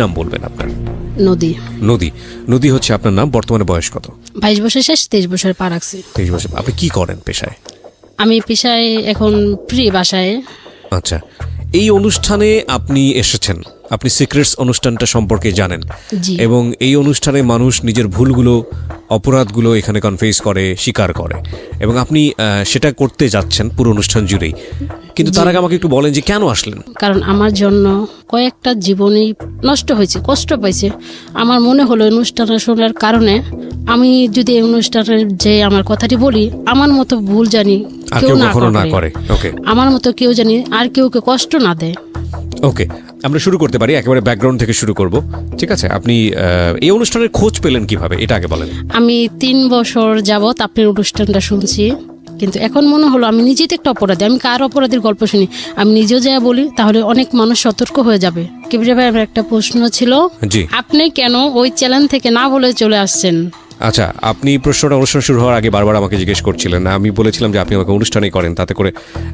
নাম বলবেন আপনার? নদী। নদী। নদী হচ্ছে আপনার নাম। বর্তমানে বয়স কত? 22 বছর শেষ, 23 বছর পা রাখছি। 23 বছর। আপনি কি করেন পেশায়? আমি পেশায় এখন ফ্রি বাসায়। আচ্ছা, এই অনুষ্ঠানে আপনি এসেছেন, আপনি সিক্রেটস অনুষ্ঠানটা সম্পর্কে জানেন, জি। এবং এই অনুষ্ঠানে মানুষ নিজের ভুলগুলো, অপরাধগুলো এখানে কনফেস করে, স্বীকার করে, এবং আপনি সেটা করতে যাচ্ছেন পুরো অনুষ্ঠান জুড়েই। কিন্তু তার আগে আমাকে একটু বলেন যে কেন আসলেন? কারণ আমার জন্য কয়েকটা জীবনই নষ্ট হয়েছে, কষ্ট পাইছে। আমার মনে হলো অনুষ্ঠানটা শোনার কারণে আমি যদি এই অনুষ্ঠানের যে আমার কথাটি বলি, আমার মতো ভুল জানি আর কেউ কেউ না কখনো না করে। ওকে, আমার মতো কেউ জানি আর কেউকে কষ্ট না দেয়। ওকে, আমরা শুরু করতে পারি, একেবারে ব্যাকগ্রাউন্ড থেকে শুরু করব। ঠিক আছে, আপনি এই অনুষ্ঠানের খোঁজ পেলেন কিভাবে, এটা আগে বলেন। আমি 3 বছর যাবত আপনার অনুষ্ঠানটা শুনছি, কিন্তু এখন মনে হলো আমি নিজেই তো একটা অপরাধী। আমি কার অপরাধীর গল্প শুনি, আমি নিজেও যা বলি তাহলে অনেক মানুষ সতর্ক হয়ে যাবে। কিবরিয়া ভাই, আমার একটা প্রশ্ন ছিল, জি। আপনি কেন ওই চ্যানেল থেকে না বলে চলে আসছেন? আচ্ছা, আপনি প্রশ্নটা অনুষ্ঠান শুরু হওয়ার আগে বারবার আমাকে জিজ্ঞেস করছিলেন, আমি বলেছিলাম যে আপনি আমাকে অনুষ্ঠানেই করেন, তাতে করে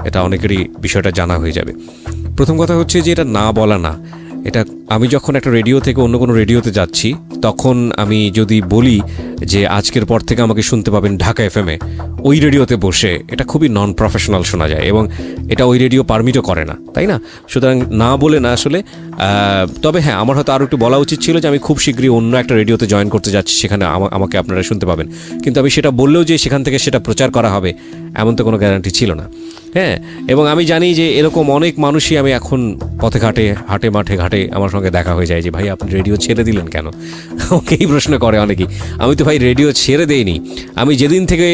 এটা অনেকেরই বিষয়টা জানা হয়ে যাবে। প্রথম কথা হচ্ছে যে এটা না বলা না, এটা আমি যখন একটা রেডিও থেকে অন্য কোনো রেডিওতে যাচ্ছি, তখন আমি যদি বলি যে আজকের পর থেকে আমাকে শুনতে পাবেন ঢাকা এফএমে, ওই রেডিওতে বসে, এটা খুবই নন প্রফেশনাল শোনা যায়, এবং এটা ওই রেডিও পারমিটও করে না, তাই না? সুতরাং না বলে না আসলে। তবে হ্যাঁ, আমার হয়তো আরও একটু বলা উচিত ছিল যে আমি খুব শীঘ্রই অন্য একটা রেডিওতে জয়েন করতে যাচ্ছি, সেখানে আমাকে আপনারা শুনতে পাবেন। কিন্তু আমি সেটা বললেও যে সেখান থেকে সেটা প্রচার করা হবে, এমন তো কোনো গ্যারান্টি ছিল না। হ্যাঁ, এবং আমি জানি যে এরকম অনেক মানুষই, আমি এখন পথে ঘাটে, হাটে মাঠে ঘাটে আমার সঙ্গে দেখা হয়ে যায় যে ভাই আপনি রেডিও ছেড়ে দিলেন কেন? ওকে, এই প্রশ্ন করে অনেকেই। আমি তো ভাই রেডিও ছেড়ে দেইনি। আমি যেদিন থেকে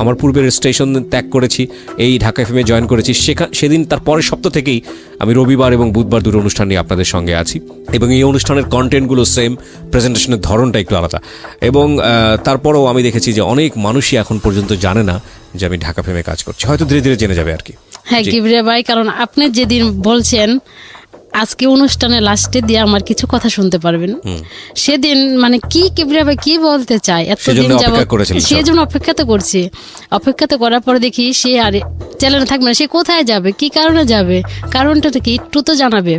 আমার পূর্বের স্টেশন ত্যাগ করেছি, এই ঢাকা এফএমে জয়েন করেছি, সেদিন তার পরের সপ্তাহ থেকেই আমি রবিবার এবং বুধবার দুটো অনুষ্ঠান নিয়ে আপনাদের সঙ্গে আছি, এবং এই অনুষ্ঠানের কন্টেন্টগুলো সেম, প্রেজেন্টেশনের ধরনটা একটু আলাদা। এবং তারপরেও আমি দেখেছি যে অনেক মানুষই এখন পর্যন্ত জানে না যে আমি ঢাকা এফএমে কাজ করছি, হয়তো ধীরে ধীরে জেনে যাবে আর কি। হ্যাঁ কিবরিয়া ভাই, কারণ আপনি যেদিন বলছেন আজকে অনুষ্ঠানে লাস্টে দিয়ে আমার কিছু কথা শুনতে পারবেন, সেদিন মানে কি কিবরিয়া ভাই কি বলতে চায়, এতদিন যাবত সেজন্য অপেক্ষা তো করছি। অপেক্ষা তো করার পরে দেখি সে আর চ্যানেলে থাকবে না। সে কোথায় যাবে, কি কারণে যাবে, কারণটা তো কি একটু তো জানাবে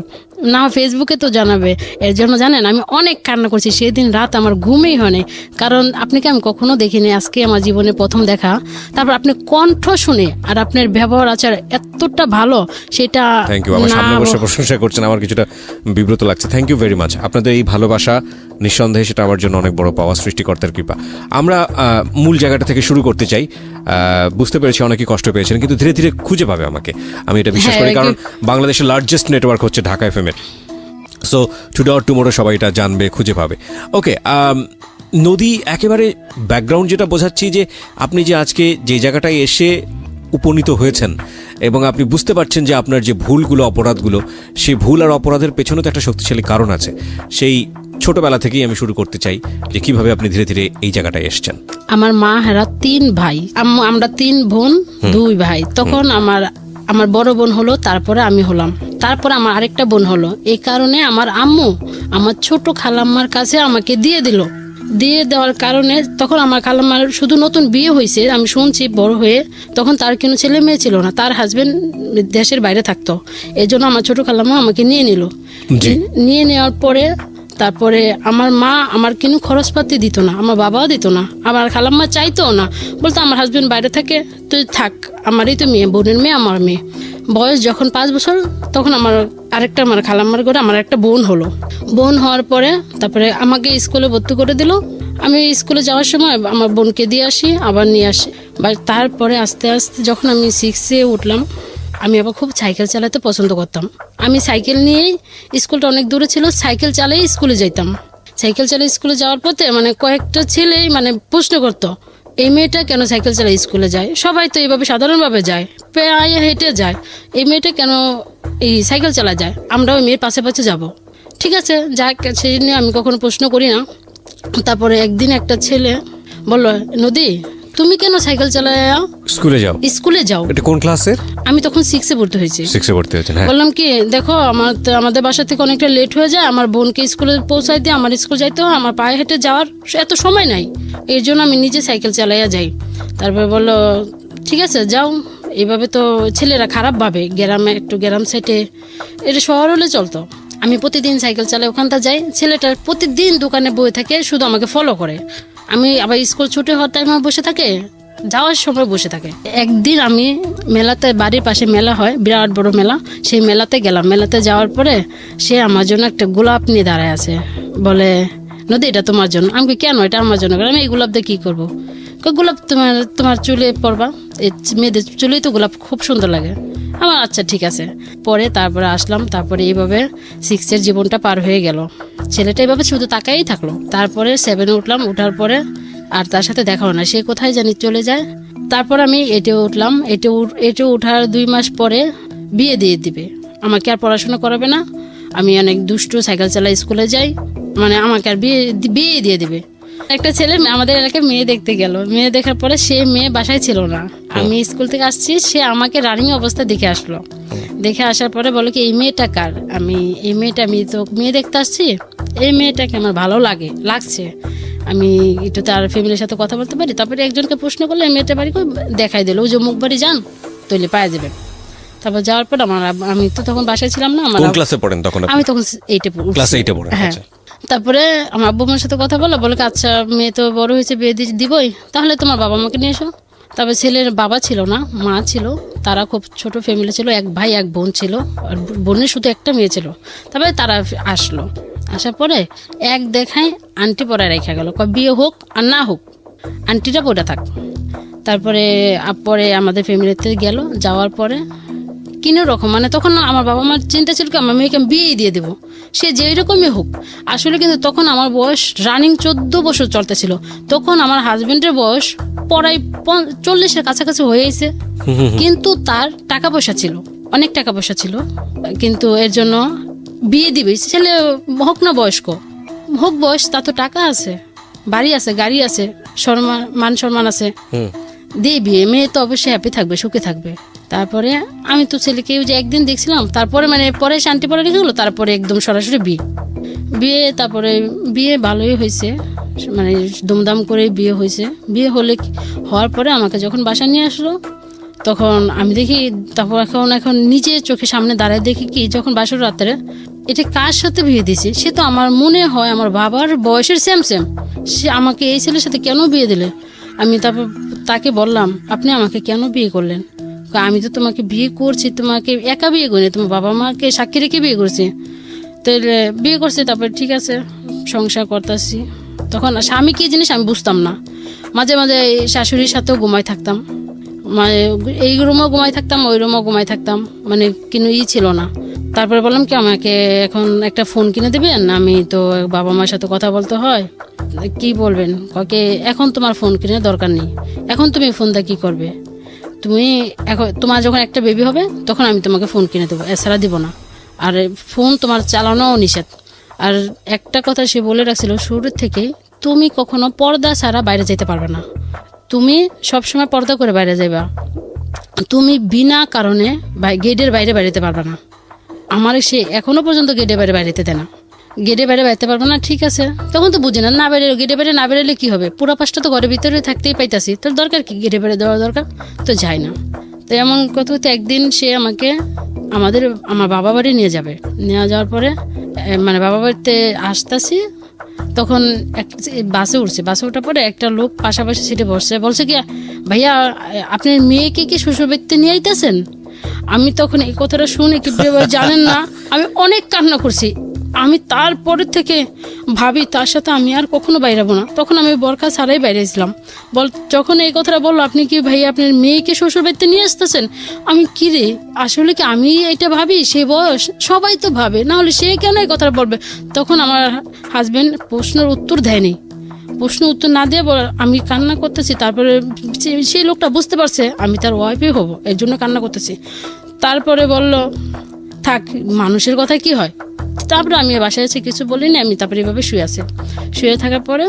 না, ফেসবুকে তো জানাবে। এর জন্য জানেন আমি অনেক কান্না করছি সেদিন, রাত আমার ঘুমেই হয়নি। কারণ আপনাকে আমি কখনো দেখিনি, আজকে আমার জীবনে প্রথম দেখা। তারপর আপনি কণ্ঠ শুনে আর আপনার ব্যবহার আচার এতটা ভালো, সেটা থ্যাংক ইউ। আমার সামনে বসে প্রশংসা করছেন, আমার কিছুটা বিব্রত লাগছে। Thank you very much. আপনাদের এই ভালোবাসা নিঃসন্দেহে সেটা আমার জন্য অনেক বড় পাওয়া, সৃষ্টিকর্তার কৃপা। আমরা মূল জায়গাটা থেকে শুরু করতে চাই। বুঝতে পেরেছি অনেকেই কষ্ট পেয়েছেন, কিন্তু ধীরে ধীরে খুঁজে পাবে আমাকে, আমি এটা বিশ্বাস করি। কারণ বাংলাদেশের লার্জেস্ট নেটওয়ার্ক হচ্ছে ঢাকা এফএম-এর। সো টুডে অর টুমোরো সবাই এটা জানবে, খুঁজে পাবে। ওকে, নদী, একেবারে ব্যাকগ্রাউন্ড যেটা বোঝাচ্ছি যে আপনি যে আজকে যে জায়গাটায় এসে উপনীত হয়েছেন, এবং আপনি বুঝতে পারছেন যে আপনার যে ভুলগুলো, অপরাধগুলো, সেই ভুল আর অপরাধের পেছনে তো একটা শক্তিশালী কারণ আছে। সেই ছোটবেলা থেকেই আমি শুরু করতে চাই যে কিভাবে আপনি ধীরে ধীরে এই জায়গাটায় এসছেন। আমার মা হেরা 3 ভাই, আমরা 3 বোন 2 ভাই। তখন আমার বড় বোন হলো, তারপরে আমি হলাম, তারপরে আমার আরেকটা বোন হলো। এই কারণে আমার আম্মু আমার ছোট খালাম্মার কাছে আমাকে দিয়ে দিল। দিয়ে দেওয়ার কারণে তখন আমার খালাম্মার শুধু নতুন বিয়ে হয়েছে, আমি শুনছি বড় হয়ে, তখন তার কোনো ছেলে মেয়ে ছিল না, তার হাজবেন্ড দেশের বাইরে থাকতো। এই জন্য আমার ছোট খালাম্মা আমাকে নিয়ে নিল। নিয়ে নেওয়ার পরে তারপরে আমার মা আমার কোনো খরচপাতি দিত না, আমার বাবাও দিত না, আমার খালাম্মা চাইতো না, বলতো আমার হাজবেন্ড বাইরে থাকে, তুই থাক, আমারই তো মেয়ে, বোনের মেয়ে, আমার মেয়ে। বয়স যখন 5 বছর, তখন আমার খালাম্মার ঘরে আমার একটা বোন হলো। বোন হওয়ার পরে তারপরে আমাকে স্কুলে ভর্তি করে দিল। আমি স্কুলে যাওয়ার সময় আমার বোনকে দিয়ে আসি, আবার নিয়ে আসি। তারপরে আস্তে আস্তে যখন আমি 6-এ উঠলাম, আমি আবার খুব সাইকেল চালাতে পছন্দ করতাম। আমি সাইকেল নিয়েই, স্কুলটা অনেক দূরে ছিল, সাইকেল চালিয়ে স্কুলে যাইতাম। সাইকেল চালিয়ে স্কুলে যাওয়ার পথে কয়েকটা ছেলে প্রশ্ন করতো, এই মেয়েটা কেন সাইকেল চালিয়ে স্কুলে যায়? সবাই তো এইভাবে সাধারণভাবে যায়, পায়ে হেঁটে যায়, এই মেয়েটা কেন এই সাইকেল চালা যায়? আমরা ওই মেয়ের পাশে পাশে যাব। ঠিক আছে, যাক, সেই নিয়ে আমি কখনো প্রশ্ন করি না। তারপরে একদিন একটা ছেলে বললো, নদী তুমি কেন সাইকেল চালায় স্কুলে যাও? এটা কোন ক্লাসের? আমি তখন 6-এ ভর্তি হয়েছি। 6-এ ভর্তি হয়েছেন? হ্যাঁ। বললাম কি, দেখো আমাদের বাসা থেকে অনেকটা লেট হয়ে যায়, আমার বোনকে স্কুলে পৌঁছাই দিয়ে আমার স্কুল যাইতে হয়, আমার পায়ে হেঁটে যাওয়ার এত সময় নাই, এর জন্য আমি নিজে সাইকেল চালাইয়া যাই। তারপরে বললো ঠিক আছে যাও। এইভাবে তো ছেলেরা খারাপ ভাবে, গ্রামে একটু গ্রাম সাইডে, এটা শহর হলে চলতো। আমি প্রতিদিন সাইকেল চালাই ওখানটা যাই, ছেলেটা প্রতিদিন দোকানে বসে থাকে, শুধু আমাকে ফলো করে। আমি আবার স্কুল ছুটি হওয়ার টাইমে বসে থাকে, যাওয়ার সময় বসে থাকে। একদিন আমি মেলাতে, বাড়ির পাশে মেলা হয়, বিরাট বড় মেলা, সেই মেলাতে গেলাম। মেলাতে যাওয়ার পরে সে আমার জন্য একটা গোলাপ নিয়ে দাঁড়ায় আছে, বলে নদী এটা তোমার জন্য। আমি কই, কেন এটা আমার জন্য? আমি এই গোলাপ দিয়ে কী করবো? গোলাপ তোমার চুলে পরবা, এই মেয়েদের চুলেই তো গোলাপ খুব সুন্দর লাগে। আমার আচ্ছা ঠিক আছে। পরে তারপরে আসলাম, তারপরে এইভাবে 6 জীবনটা পার হয়ে গেল। ছেলেটা এইভাবে শুধু তাকাই থাকলো। তারপরে 7 উঠলাম, উঠার পরে আর তার সাথে দেখা হয় না, সে কোথায় জানি চলে যায়। তারপর আমি এটে উঠলাম, এটে উঠার 2 মাস পরে বিয়ে দিয়ে দিবে, আমাকে আর পড়াশোনা করাবে না। আমি অনেক দুষ্টু, সাইকেল চালাই, স্কুলে যাই, মানে আমাকে আর বিয়ে দিয়ে দিবে। একটা ছেলে আমাদের এলাকায় মেয়ে দেখতে গেল, মেয়ে দেখার পরে সে মেয়ে বাসায় ছিল না। আমি স্কুল থেকে আসছি, সে আমাকে রানিং অবস্থা দেখে আসলো। দেখে আসার পরে বলে কি, এই মেয়েটা কার? আমি তো মেয়ে দেখতে আসছি, এই মেয়েটাকে আমার ভালো লাগছে, আমি একটু তার ফ্যামিলির সাথে কথা বলতে পারি। তারপরে একজনকে প্রশ্ন করলে এই মেয়েটা বাড়ি দেখাই দিল, ওই যে মুখ বাড়ি যান, তৈলে পাওয়া যাবে। তারপর যাওয়ার পর আমি তো তখন বাসায় ছিলাম না। কোন ক্লাসে পড়েন তখন? আমি তখন 8-এ ক্লাস 8-এ পড়েন। হ্যাঁ। আচ্ছা। তারপরে আমার আব্বু মার সাথে কথা বলে আচ্ছা মেয়ে তো বড় হয়েছে, বিয়ে দিবই, তাহলে তোমার বাবা মাকে নিয়ে এসো। তারপরে ছেলের বাবা ছিল না, মা ছিল। তারা খুব ছোট ফ্যামিলি ছিল, 1 ভাই 1 বোন ছিল, আর বোনের শুধু একটা মেয়ে ছিল। তারপরে তারা আসলো, আসার পরে এক দেখায় আন্টি পরে রেখা গেল, বিয়ে হোক আর না হোক আন্টিটা পড়ে থাক। তারপরে পরে আমাদের ফ্যামিলিতে গেল, যাওয়ার পরে কিনো রকম, মানে তখন আমার বাবা মার চিন্তা ছিল কি, আমার মেয়েকে বিয়ে দিয়ে দেবো, সে যেই রকমই হোক। আসলে কিন্তু তখন আমার বয়স রানিং 14 বছর চলতেছিল। তখন আমার হাজবেন্ডের বয়স প্রায় 40-এর কাছাকাছি হয়েছে, কিন্তু তার টাকা পয়সা ছিল, অনেক টাকা পয়সা ছিল, কিন্তু এর জন্য বিয়ে দিবে। ছেলে হোক না বয়স্ক হোক, বয়স, তা তো টাকা আছে, বাড়ি আছে, গাড়ি আছে, মান সম্মান আছে, দিয়ে বিয়ে। মেয়ে তো অবশ্যই হ্যাপি থাকবে, সুখে থাকবে। তারপরে আমি তো ছেলেকে যে একদিন দেখছিলাম, তারপরে মানে পরে শান্তি পরে রেখে গেলো, তারপরে একদম সরাসরি বিয়ে। তারপরে বিয়ে ভালোই হয়েছে, মানে দুমদাম করে বিয়ে হয়েছে। বিয়ে হওয়ার পরে আমাকে যখন বাসা নিয়ে আসলো, তখন আমি দেখি, তারপর এখন নিজের চোখের সামনে দাঁড়ায় দেখি কি, যখন বাসর রাত্রে এটা কার সাথে বিয়ে দিছে, সে তো আমার মনে হয় আমার বাবার বয়সের সেম। সে আমাকে এই ছেলের সাথে কেন বিয়ে দিলে? আমি তারপর তাকে বললাম, আপনি আমাকে কেন বিয়ে করলেন? আমি তো তোমাকে বিয়ে করছি, তোমাকে একা বিয়ে করিনি, তোমার বাবা মাকে সাক্ষী রেখে বিয়ে করছি। তাহলে বিয়ে করছি, তারপরে ঠিক আছে সংসার করতেছি। তখন স্বামী কি জিনিস আমি বুঝতাম না। মাঝে মাঝে শাশুড়ির সাথেও ঘুমাই থাকতাম, মানে এই রুমও ঘুমাই থাকতাম, ওই রুমও ঘুমাই থাকতাম, মানে কোনো ছিল না। তারপরে বললাম কি, আমাকে এখন একটা ফোন কিনে দেবেন, আমি তো বাবা মার সাথে কথা বলতে হয়। কি বলবেন? ওকে এখন তোমার ফোন কিনে দরকার নেই, এখন তুমি ফোনটা কি করবে? তুমি এখন তোমার যখন একটা বেবি হবে তখন আমি তোমাকে ফোন কিনে দেবো, এছাড়া দিব না। আর ফোন তোমার চালানোও নিষেধ। আর একটা কথা সে বলে রাখছিল শুরু থেকে, তুমি কখনো পর্দা ছাড়া বাইরে যেতে পারবে না, তুমি সবসময় পর্দা করে বাইরে যাইবা, তুমি বিনা কারণে গেটের বাইরে বেরোতে পারবে না। আমার সে এখনো পর্যন্ত গেটের বাইরে বেরোতে দেয় না, গেটের বাইরে বেরোতে পারবো না। ঠিক আছে, তখন তো বুঝি না বেরো, গেটের বাইরে না বেরোলে কি হবে? পুরো পাশটা তো ঘরের ভিতরে থাকতেই পাইতাছি, তোর দরকার কি গেটের বাইরে দেওয়ার দরকার? তো যাই না। তো এমন কথা হতে একদিন সে আমাকে আমার বাবা বাড়ি নিয়ে যাওয়ার পরে, মানে বাবা বাড়িতে আসতেছি, তখন বাসে ওঠার পরে একটা লোক পাশাপাশি সিটে বলছে কি, ভাইয়া আপনার মেয়েকে কি শ্বশুর বাড়িতে নিয়ে আইতেছেন? আমি তখন এই কথাটা শুনে কি জানেন না, আমি অনেক কান্না করছি। আমি তারপরে থেকে ভাবি তার সাথে আমি আর কখনো বাইরাবো না। তখন আমি বোরকা ছাড়াই বাইরেছিলাম। যখন এই কথাটা বললো, আপনি কি ভাই আপনার মেয়েকে শ্বশুর বাড়িতে নিয়ে আসতেছেন? আমি কি রে, আসলে কি আমি এটা ভাবি? সে বয়স সবাই তো ভাবে, না হলে সে কেন এই কথাটা বলবে? তখন আমার হাজবেন্ড প্রশ্নের উত্তর দেয়নি, প্রশ্ন উত্তর না দিয়ে আমি কান্না করতেছি। তারপরে সেই লোকটা বুঝতে পারছে আমি তার ওয়াইফই হব, এর জন্য কান্না করতেছি। তারপরে বলল, থাক, মানুষের কথা কি হয়। তারপরে আমি বাসায় এসে কিছু বলিনি, আমি তারপরে এভাবে শুয়ে থাকার পরে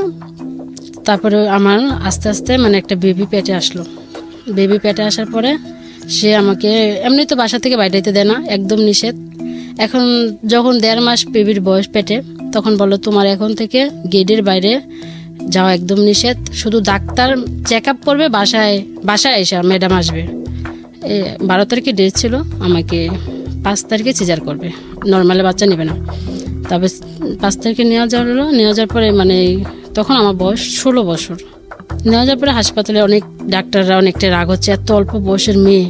তারপরে আমার আস্তে আস্তে মানে একটা বেবি পেটে আসলো। বেবি পেটে আসার পরে সে আমাকে এমনি তো বাসা থেকে বাইরে যেতে দেয় না, একদম নিষেধ। এখন যখন 1.5 মাস বেবির বয়স পেটে, তখন বললো তোমার এখন থেকে গেটের বাইরে যাওয়া একদম নিষেধ, শুধু ডাক্তার চেক আপ করবে, বাসায় এসে ম্যাডাম আসবে। 12 তারিখে ডেট ছিল, আমাকে 5 তারিখে সিজার করবে, নর্মালে বাচ্চা নেবে না। তবে 5 তারিখে নেওয়া যাওয়ার পরে মানে তখন আমার বয়স 16 বছর। নেওয়া যাওয়ার পরে হাসপাতালে অনেক ডাক্তাররা অনেকটা রাগ হচ্ছে, এত অল্প বয়সের মেয়ে,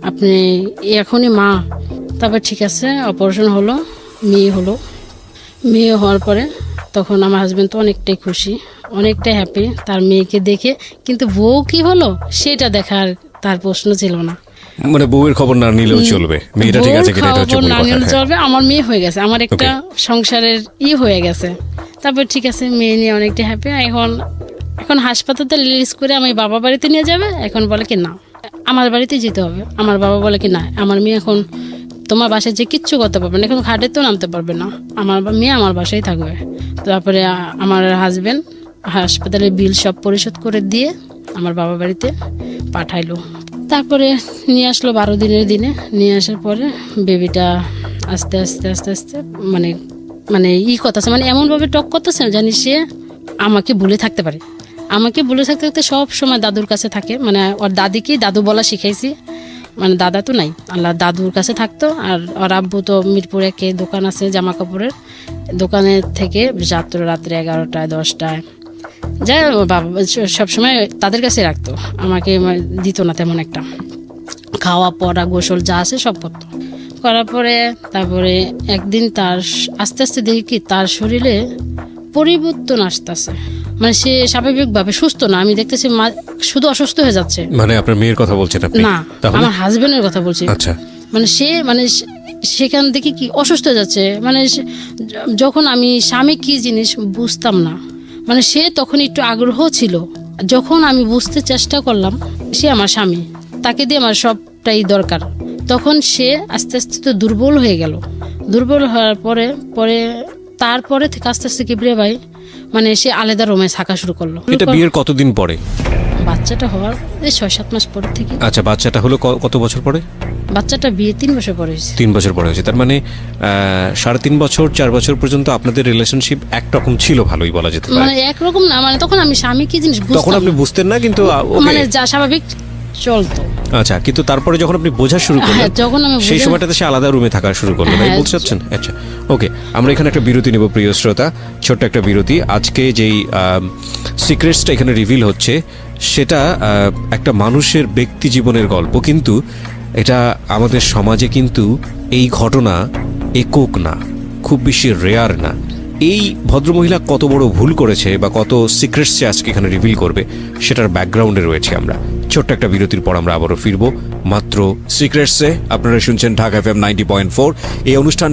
আপনি এখনই মা। তারপর ঠিক আছে, অপারেশন হলো, মেয়ে হওয়ার পরে তখন আমার হাজব্যান্ড তো অনেকটাই খুশি, অনেকটাই হ্যাপি তার মেয়েকে দেখে। কিন্তু বউ কি হলো সেটা দেখার তার প্রশ্ন ছিল না। মানে বউয়ের খবর না নিলেও চলবে, মেয়েটা ঠিক আছে কিনা এটা হচ্ছে খবর মূল না কথা। নিলেও হ্যাঁ। চলবে, আমার মেয়ে হয়ে গেছে, আমার একটা সংসারের হয়ে গেছে। তারপর ঠিক আছে, মেয়ে নিয়ে অনেকটা হ্যাপি। এখন হাসপাতালে রিলিজ করে আমি বাবা বাড়িতে নিয়ে যাবে, এখন বলে কি না আমার বাড়িতে যেতে হবে। আমার বাবা বলে কি না, আমার মেয়ে এখন তোমার বাসায় যে কিচ্ছু করতে পারবে না, এখন ঘাটে তো নামতে পারবে না, আমার মেয়ে আমার বাসায় থাকবে। তারপরে আমার হাজবেন্ড হাসপাতালের বিল সব পরিশোধ করে দিয়ে আমার বাবা বাড়িতে পাঠাইলো। তারপরে নিয়ে আসলো 12 দিনের দিনে। নিয়ে আসার পরে বেবিটা আস্তে আস্তে আস্তে আস্তে মানে মানে করতেছে, মানে এমনভাবে টক করতেছে জানি সে আমাকে ভুলে থাকতে পারে। আমাকে ভুলে থাকতে থাকতে সব সময় দাদুর কাছে থাকে, মানে ওর দাদিকেই দাদু বলা শিখাইছি, মানে দাদা তো নাই, আল্লাহ দাদুর কাছে থাকতো। আর ওর আব্বু তো মিরপুরে কে দোকান আছে জামা কাপড়ের, দোকানের থেকে রাত্রে 11টায় 10টায় যাই বাবা সবসময় তাদের কাছে রাখতো, আমাকে দিত না তেমন একটা। খাওয়া পড়া গোসল যা আছে সব করতো। করার পরে তারপরে একদিন তার আস্তে আস্তে দেখি কি তার শরীরে পরিবর্তন আসতেছে, মানে সে স্বাভাবিকভাবে সুস্থ না, আমি দেখতেছি শুধু অসুস্থ হয়ে যাচ্ছে। মানে আপনার মেয়ের কথা বলছেন আপনি? না, আমার হাজবেন্ডের কথা বলছি। আচ্ছা। মানে সেখান থেকে কি অসুস্থ হয়ে যাচ্ছে, মানে যখন আমি স্বামী কি জিনিস বুঝতাম না, মানে সে তখন একটু আগ্রহ ছিল। যখন আমি বুঝতে চেষ্টা করলাম সে আমার স্বামী, তাকে দিয়ে আমার সবটাই দরকার, তখন সে আস্তে আস্তে তো দুর্বল হয়ে গেল। দুর্বল হওয়ার তারপরে থেকে আস্তে আস্তে কিবরে ভাই মানে সে আলাদা রুমে থাকা শুরু করলো। এটা বিয়ের কতদিন পরে? বাচ্চাটা হওয়ার 6-7 মাস পরে থেকে। আচ্ছা, বাচ্চাটা হলো কত বছর পরে? বাচ্চাটা বিয়ে 3 বছর পরে হয়েছে। 3 বছর পরে হয়েছে, তার মানে 3.5 বছর 4 বছর পর্যন্ত আপনাদের রিলেশনশিপ একরকম ছিল, ভালোই বলা যেতে পারে। মানে একরকম না, মানে তখন আমি স্বামী কি জিনিস বুঝতাম, তখন আপনি বুঝতেন না, কিন্তু মানে যা স্বাভাবিক চলতো। আচ্ছা, কিন্তু তারপরে যখন আপনি বোঝা শুরু করলেন, যখন আমি সেই সময়টাতে সে আলাদা রুমে থাকা শুরু করলো, তাই বলতে চাচ্ছেন? আচ্ছা, ওকে, আমরা এখানে একটা বিরতি নেব প্রিয় শ্রোতা, ছোট্ট একটা বিরতি। আজকে যেই সিক্রেটসটা এখানে রিভিল হচ্ছে সেটা একটা মানুষের ব্যক্তি জীবনের গল্প, কিন্তু এটা আমাদের সমাজে কিন্তু এই ঘটনা একক না, খুব বেশি রেয়ার না। এই ভদ্রমহিলা কত বড় ভুল করেছে বা কত সিক্রেটস সে আজকে এখানে রিভিল করবে সেটার ব্যাকগ্রাউন্ডে রয়েছে আমরা। ছোট্ট একটা বিরতির পর আমরা আবারও ফিরবো মাত্র সিক্রেটসে। আপনারা শুনছেন ঢাকা FM 90.4। এই অনুষ্ঠান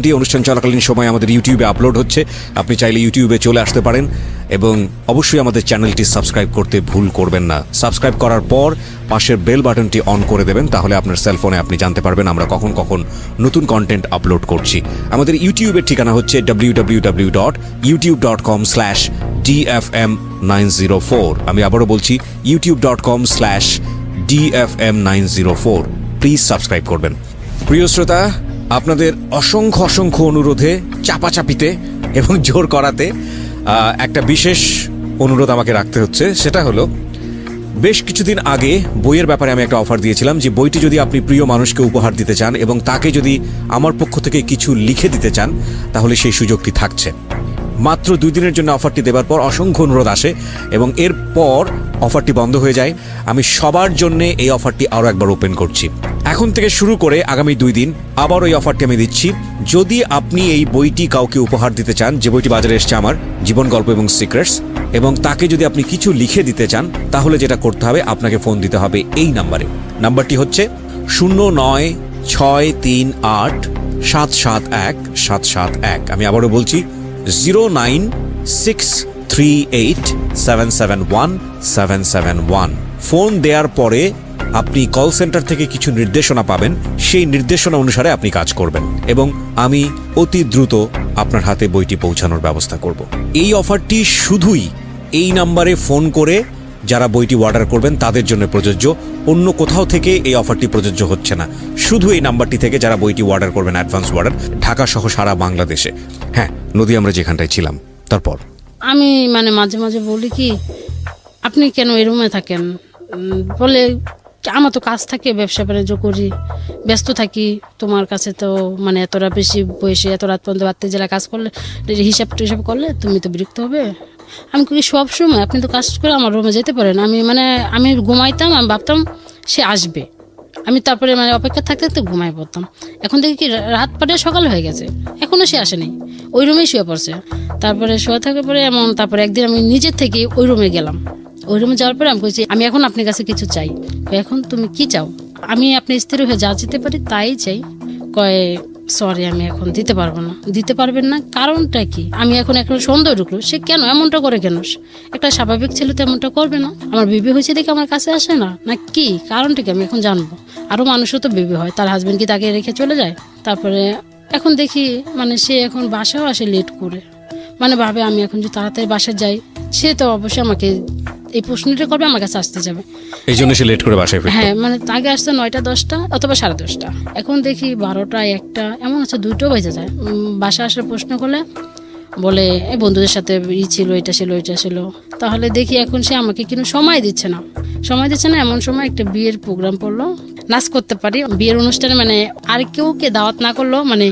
চলাকালীন সময় আমাদের ইউটিউবে আপলোড হচ্ছে, আপনি চাইলে ইউটিউবে চলে আসতে পারেন এবং অবশ্যই আমাদের চ্যানেলটি সাবস্ক্রাইব করতে ভুল করবেন না। সাবস্ক্রাইব করার পর পাশের বেল বাটনটি অন করে দেবেন, তাহলে আপনার সেলফোনে আপনি জানতে পারবেন আমরা কখন কখন নতুন কন্টেন্ট আপলোড করছি। আমাদের ইউটিউবের ঠিকানা হচ্ছে www.youtube.com/DFM904। আমি আবারও বলছি youtube.com/DFM904। প্লিজ সাবস্ক্রাইব করবেন। প্রিয় শ্রোতা, আপনাদের অসংখ্য অসংখ্য অনুরোধে, চাপাচাপিতে এবং জোর করাতে একটা বিশেষ অনুরোধ আমাকে রাখতে হচ্ছে। সেটা হলো, বেশ কিছুদিন আগে বইয়ের ব্যাপারে আমি একটা অফার দিয়েছিলাম যে বইটি যদি আপনি প্রিয় মানুষকে উপহার দিতে চান এবং তাকে যদি আমার পক্ষ থেকে কিছু লিখে দিতে চান, তাহলে সেই সুযোগটি থাকছে। মাত্র 2 দিনের জন্য অফারটি দেবার পর অসংখ্য অনুরোধ আসে এবং এরপর অফারটি বন্ধ হয়ে যায়। আমি সবার জন্য এই অফারটি আরও একবার ওপেন করছি। এখন থেকে শুরু করে আগামী 2 দিন আবার ওই অফারটি আমি দিচ্ছি। যদি আপনি এই বইটি কাউকে উপহার দিতে চান, যে বইটি বাজারে এসছে আমার, জীবন গল্প এবং সিক্রেটস, এবং তাকে যদি আপনি কিছু লিখে দিতে চান, তাহলে যেটা করতে হবে, আপনাকে ফোন দিতে হবে এই নাম্বারে। নাম্বারটি হচ্ছে 0963871771। আমি আবারও বলছি 09638771771। ফোন দেওয়ার পরে আপনি কল সেন্টার থেকে কিছু নির্দেশনা পাবেন, সেই নির্দেশনা অনুসারে আপনি কাজ করবেন এবং আমি অতি দ্রুত আপনার হাতে বইটি পৌঁছানোর ব্যবস্থা করব। এই অফারটি শুধুই এই নাম্বারে ফোন করে যারা বইটি অর্ডার করবেন তাদের জন্য প্রযোজ্য, অন্য কোথাও থেকে এই অফারটি প্রযোজ্য হচ্ছে না। শুধু এই নাম্বারটি থেকে যারা বইটি অর্ডার করবেন, অ্যাডভান্স অর্ডার, ঢাকা সহ সারা বাংলাদেশে। হ্যাঁ, নদী, আমরা যেখানটায় ছিলাম তারপর আমি মানে মাঝে মাঝে বলি কি, আপনি কেন এই রুমে থাকেন? বলে আমার তো কাজ থাকে, ব্যবসা বাণিজ্য করি, ব্যস্ত থাকি, তোমার কাছে তো মানে এতটা বেশি বয়সে এত রাত পর্যন্ত রাত্রে জেলা কাজ করলে হিসাব টিসাব করলে তুমি তো বিরক্ত হবে। আমি কি সব সময় আপনি তো কাজ করে আমার রুমে যেতে পারেন, আমি ঘুমাইতাম, আমি ভাবতাম সে আসবে, আমি তারপরে মানে অপেক্ষা থাকতে থাকতে ঘুমাই পড়তাম। এখন দেখি কি রাত পাটে সকাল হয়ে গেছে, এখনও সে আসেনি, ওই রুমেই শুয়ে পড়ছে। তারপরে শুয়ে থাকার পরে তারপরে একদিন আমি নিজের থেকে ওই রুমে গেলাম। ওই রুমে যাওয়ার পরে আমি বলছি আমি এখন আপনার কাছে কিছু চাই। এখন তুমি কি চাও? আমি আপনার স্ত্রী হয়ে যা যেতে পারি তাই চাই। কয় সরি আমি এখন দিতে পারবো না। দিতে পারবেন না কারণটা কি? আমি এখন সন্দেহ ঢুকলো, সে কেন এমনটা করে, কেন একটা স্বাভাবিক ছেলে তো এমনটা করবে না। আমার বেবি হয়েছে দেখে আমার কাছে আসে না, না কি কারণটা কি আমি এখন জানবো। আরো মানুষও তো বেবি হয়, তার হাজবেন্ড কি তাকে রেখে চলে যায়? তারপরে এখন দেখি মানে সে এখন বাসাও আসে লেট করে, মানে ভাবে আমি এখন যদি তাড়াতাড়ি বাসায় যাই, সে তো অবশ্যই আমাকে এই প্রশ্নটা করবে, আমার কাছে আসতে যাবে, এই জন্য সে লেট করে বাসায় ফিরত। হ্যাঁ মানে আগে আসতো 9টা 10টা অথবা 10:30। এখন দেখি 12টা 1টা এমন আছে, 2টো বেজে যায়। বাসা আসার প্রশ্ন করলে বলে এই বন্ধুদের সাথে ছিল, এটা ছিল ওইটা ছিল। তাহলে দেখি এখন সে আমাকে কিন্তু সময় দিচ্ছে না। এমন সময় একটা বিয়ের প্রোগ্রাম পড়লো, নাচ করতে পারি বিয়ের অনুষ্ঠানে, মানে আর কেউকে দাওয়াত না করলো, মানে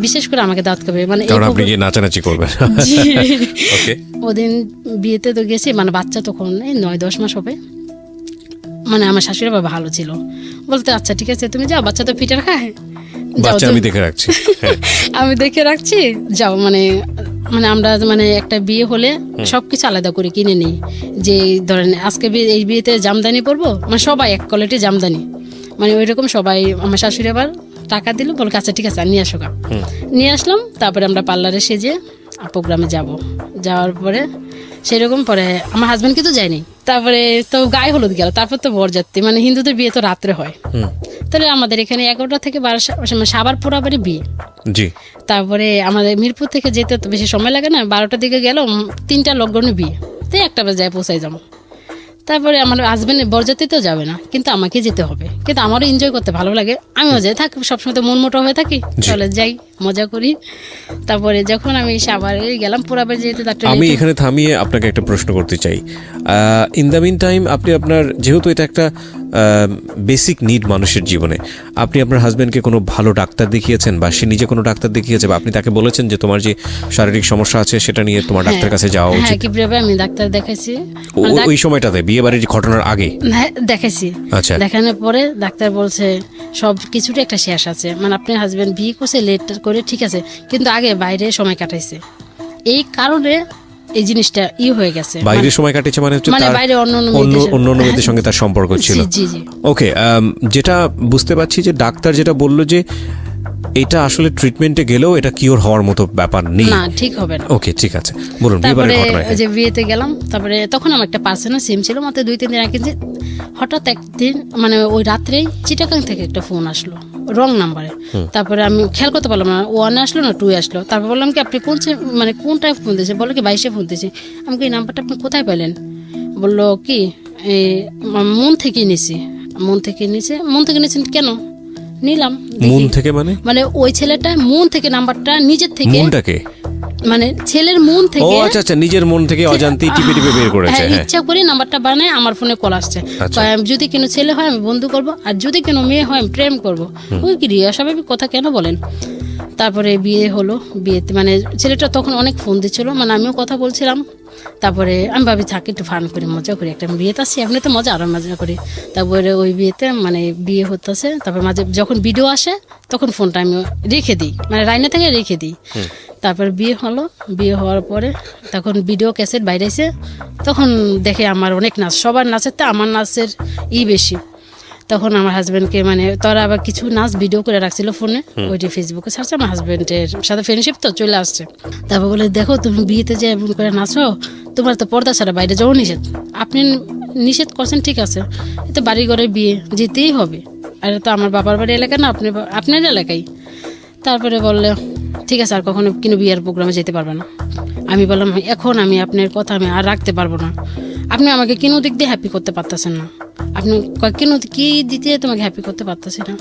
বিশেষ করে আমাকে দাওয়াত করবে, মানে কারণ আপনি গিয়ে নাচানাচি করবেন। ওকে, ওদিন বিয়েতে তো গেছি, মানে বাচ্চা তখন এই 9-10 মাস হবে। মানে আমার শাশুড়ি বাবা ভালো ছিল, বলতে আচ্ছা ঠিক আছে তুমি যাও, বাচ্চা তো পিটার খায়, বাচ্চা আমি দেখে রাখছি। আমি দেখে রাখছি, যাও। মানে আমরা মানে একটা বিয়ে হলে সবকিছু আলাদা করে কিনে নিই, যে ধরেন আজকে এই বিয়েতে জামদানি পরবো, মানে সবাই এক কোয়ালিটি জামদানি, মানে ওই রকম সবাই। আমার শাশুড়ি আবার টাকা দিল, বল আচ্ছা ঠিক আছে নিয়ে আসো গা। নিয়ে আসলাম, তারপরে আমরা পার্লারে সেজে প্রোগ্রামে যাওয়ার পরে সেরকম পরে আমার হাজবেন্ড কিন্তু যায়নি। তারপরে তো গায়ে হলুদ গেল, তারপর তো বরযাত্রী, মানে হিন্দুদের বিয়ে তো রাত্রে হয়, তাহলে আমাদের এখানে 11টা থেকে 12 সাবার পোড়াবাড়ি বিয়ে। জি, তারপরে আমাদের মিরপুর থেকে যেতে তো বেশি সময় লাগে না, 12টার দিকে গেল, 3টা লকডাউনে বিয়ে, তাই 1টা বাজে যায় পৌঁছাই যাবো। তারপরে আমার হাজবেন্ড বরযাত্রীতেও যাবে না, কিন্তু আমাকে যেতে হবে, কিন্তু আমারও এনজয় করতে ভালো লাগে, আমিও যাই থাকি, সবসময় তো মন মোটা হয়ে থাকি, তাহলে যাই মজা করি। তারপরে যখন আমি সাভারে গেলাম পোড়াবাড়ি যেতে, আমি এখানে থামিয়ে আপনাকে একটা প্রশ্ন করতে চাই। ইন দ্য মিন টাইম আপনি আপনার, যেহেতু এটা একটা বেসিক নিড মানুষের জীবনে, আপনি আপনার হাজবেন্ডকে কোনো ভালো ডাক্তার দেখিয়েছেন, বা সে নিজে কোনো ডাক্তার দেখিয়েছে, বা আপনি তাকে বলেছেন যে তোমার যে শারীরিক সমস্যা আছে সেটা নিয়ে তোমার ডাক্তার কাছে যাওয়া উচিত? হ্যাঁ, কিভাবে আমি ডাক্তার দেখাইছি ওই সময়টাতে বিয়ে বাড়ির ঘটনার আগে দেখাইছি। আচ্ছা, দেখানোর পরে ডাক্তার বলছে সব কিছুরই একটা শেষ আছে, মানে আপনার হাজবেন্ড বিয়ে করছে লেট করে ঠিক আছে, কিন্তু আগে বাইরে সময় কাটাইছে, এই কারণে এই জিনিসটা হয়ে গেছে। বাইরে সময় কাটিয়েছে মানে হচ্ছে তার বাইরে অন্য মেয়েদের সঙ্গে তার সম্পর্ক ছিল। জি জি। ওকে, যেটা বুঝতে পারছি যে ডাক্তার যেটা বললো যে এটা আসলে ট্রিটমেন্টে গেলেও এটা কিওর হওয়ার মতো ব্যাপার নেই, না ঠিক হবে না। ওকে ঠিক আছে, বলুন তারপরে যে বিয়েতে গেলাম, তারপরে তখন আমার একটা পার্সোনাল সিম ছিল, মাত্র 2-3 দিন আগে। যে হঠাৎ একদিন মানে ওই রাত্রেই চিটাগাং থেকে একটা ফোন আসলো রং নাম্বারে। তারপরে আমি খেয়াল করতে পারলাম না, 1 আসলো না 2 আসলো। তারপর বললাম কি আপনি কোনটায় ফোন দিয়েছে? বলো কি 22-এ ফোন দিয়েছে। আমি কি এই নাম্বারটা আপনি কোথায় পেলেন? বললো কি মন থেকে নিছি। মন থেকে নিয়েছেন কেন? নিলাম মন থেকে মানে ওই ছেলেটা মন থেকে নাম্বারটা নিজের থেকে, মনটাকে মানে ছেলের মন থেকে, ও আচ্ছা আচ্ছা, নিজের মন থেকে অজান্তেই টিপে বের করেছে। হ্যাঁ, ইচ্ছা করে নাম্বারটা বানায় আমার ফোনে কল আসছে। যদি কোনো ছেলে হয় আমি বন্ধু করব, আর যদি কোনো মেয়ে হয় আমি প্রেম করব। ওই কি রিয়া স্বাভাবিক কথা কেন বলেন? তারপরে বিয়ে হলো। বিয়েতে মানে ছেলেটা তখন অনেক ফোন দিচ্ছিল, মানে আমিও কথা বলছিলাম। তারপরে আমি ভাবি থাকি একটু ফান করি, মজা করি, একটা বিয়েতে আসছি এমনি তো মজা, আরো মজা করি। তারপরে ওই বিয়েতে মানে বিয়ে হতেছে, তারপরে মাঝে যখন ভিডিও আসে তখন ফোনটা আমি রেখে দিই, মানে রাইনা থেকে রেখে দিই। তারপরে বিয়ে হলো। বিয়ে হওয়ার পরে তখন ভিডিও ক্যাসেট বাইরে এসে তখন দেখে আমার অনেক নাচ, সবার নাচের তো আমার নাচের বেশি। তখন আমার হাজব্যান্ডকে মানে তারা আবার কিছু নাচ ভিডিও করে রাখছিল ফোনে, ওইটি ফেসবুকে ছাড়ছে। আমার হাজব্যান্ডের সাথে ফ্রেন্ডশিপ তো চলে আসছে। তারপর বলে দেখো তুমি বিয়েতে যে এমন করে নাচো, তোমার তো পর্দা ছাড়া বাইরে যাওয়া নিষেধ। আপনি নিষেধ করছেন ঠিক আছে, এতে বাড়ি ঘরে বিয়ে যেতেই হবে, আর তো আমার বাবার বাড়ি এলাকা না, আপনার এলাকায়। তারপরে বললে ঠিক আছে আর কখনো কিন্তু বিয়ের প্রোগ্রামে যেতে পারবে না। আমি বললাম এখন আমি আপনার কথা আমি আর রাখতে পারবো না, আপনি আমাকে কোনো দিক দিয়ে হ্যাপি করতে পারতেছেন না, আপনি কেন কি দিতে তোমাকে হ্যাপি করতে পারতেছি না,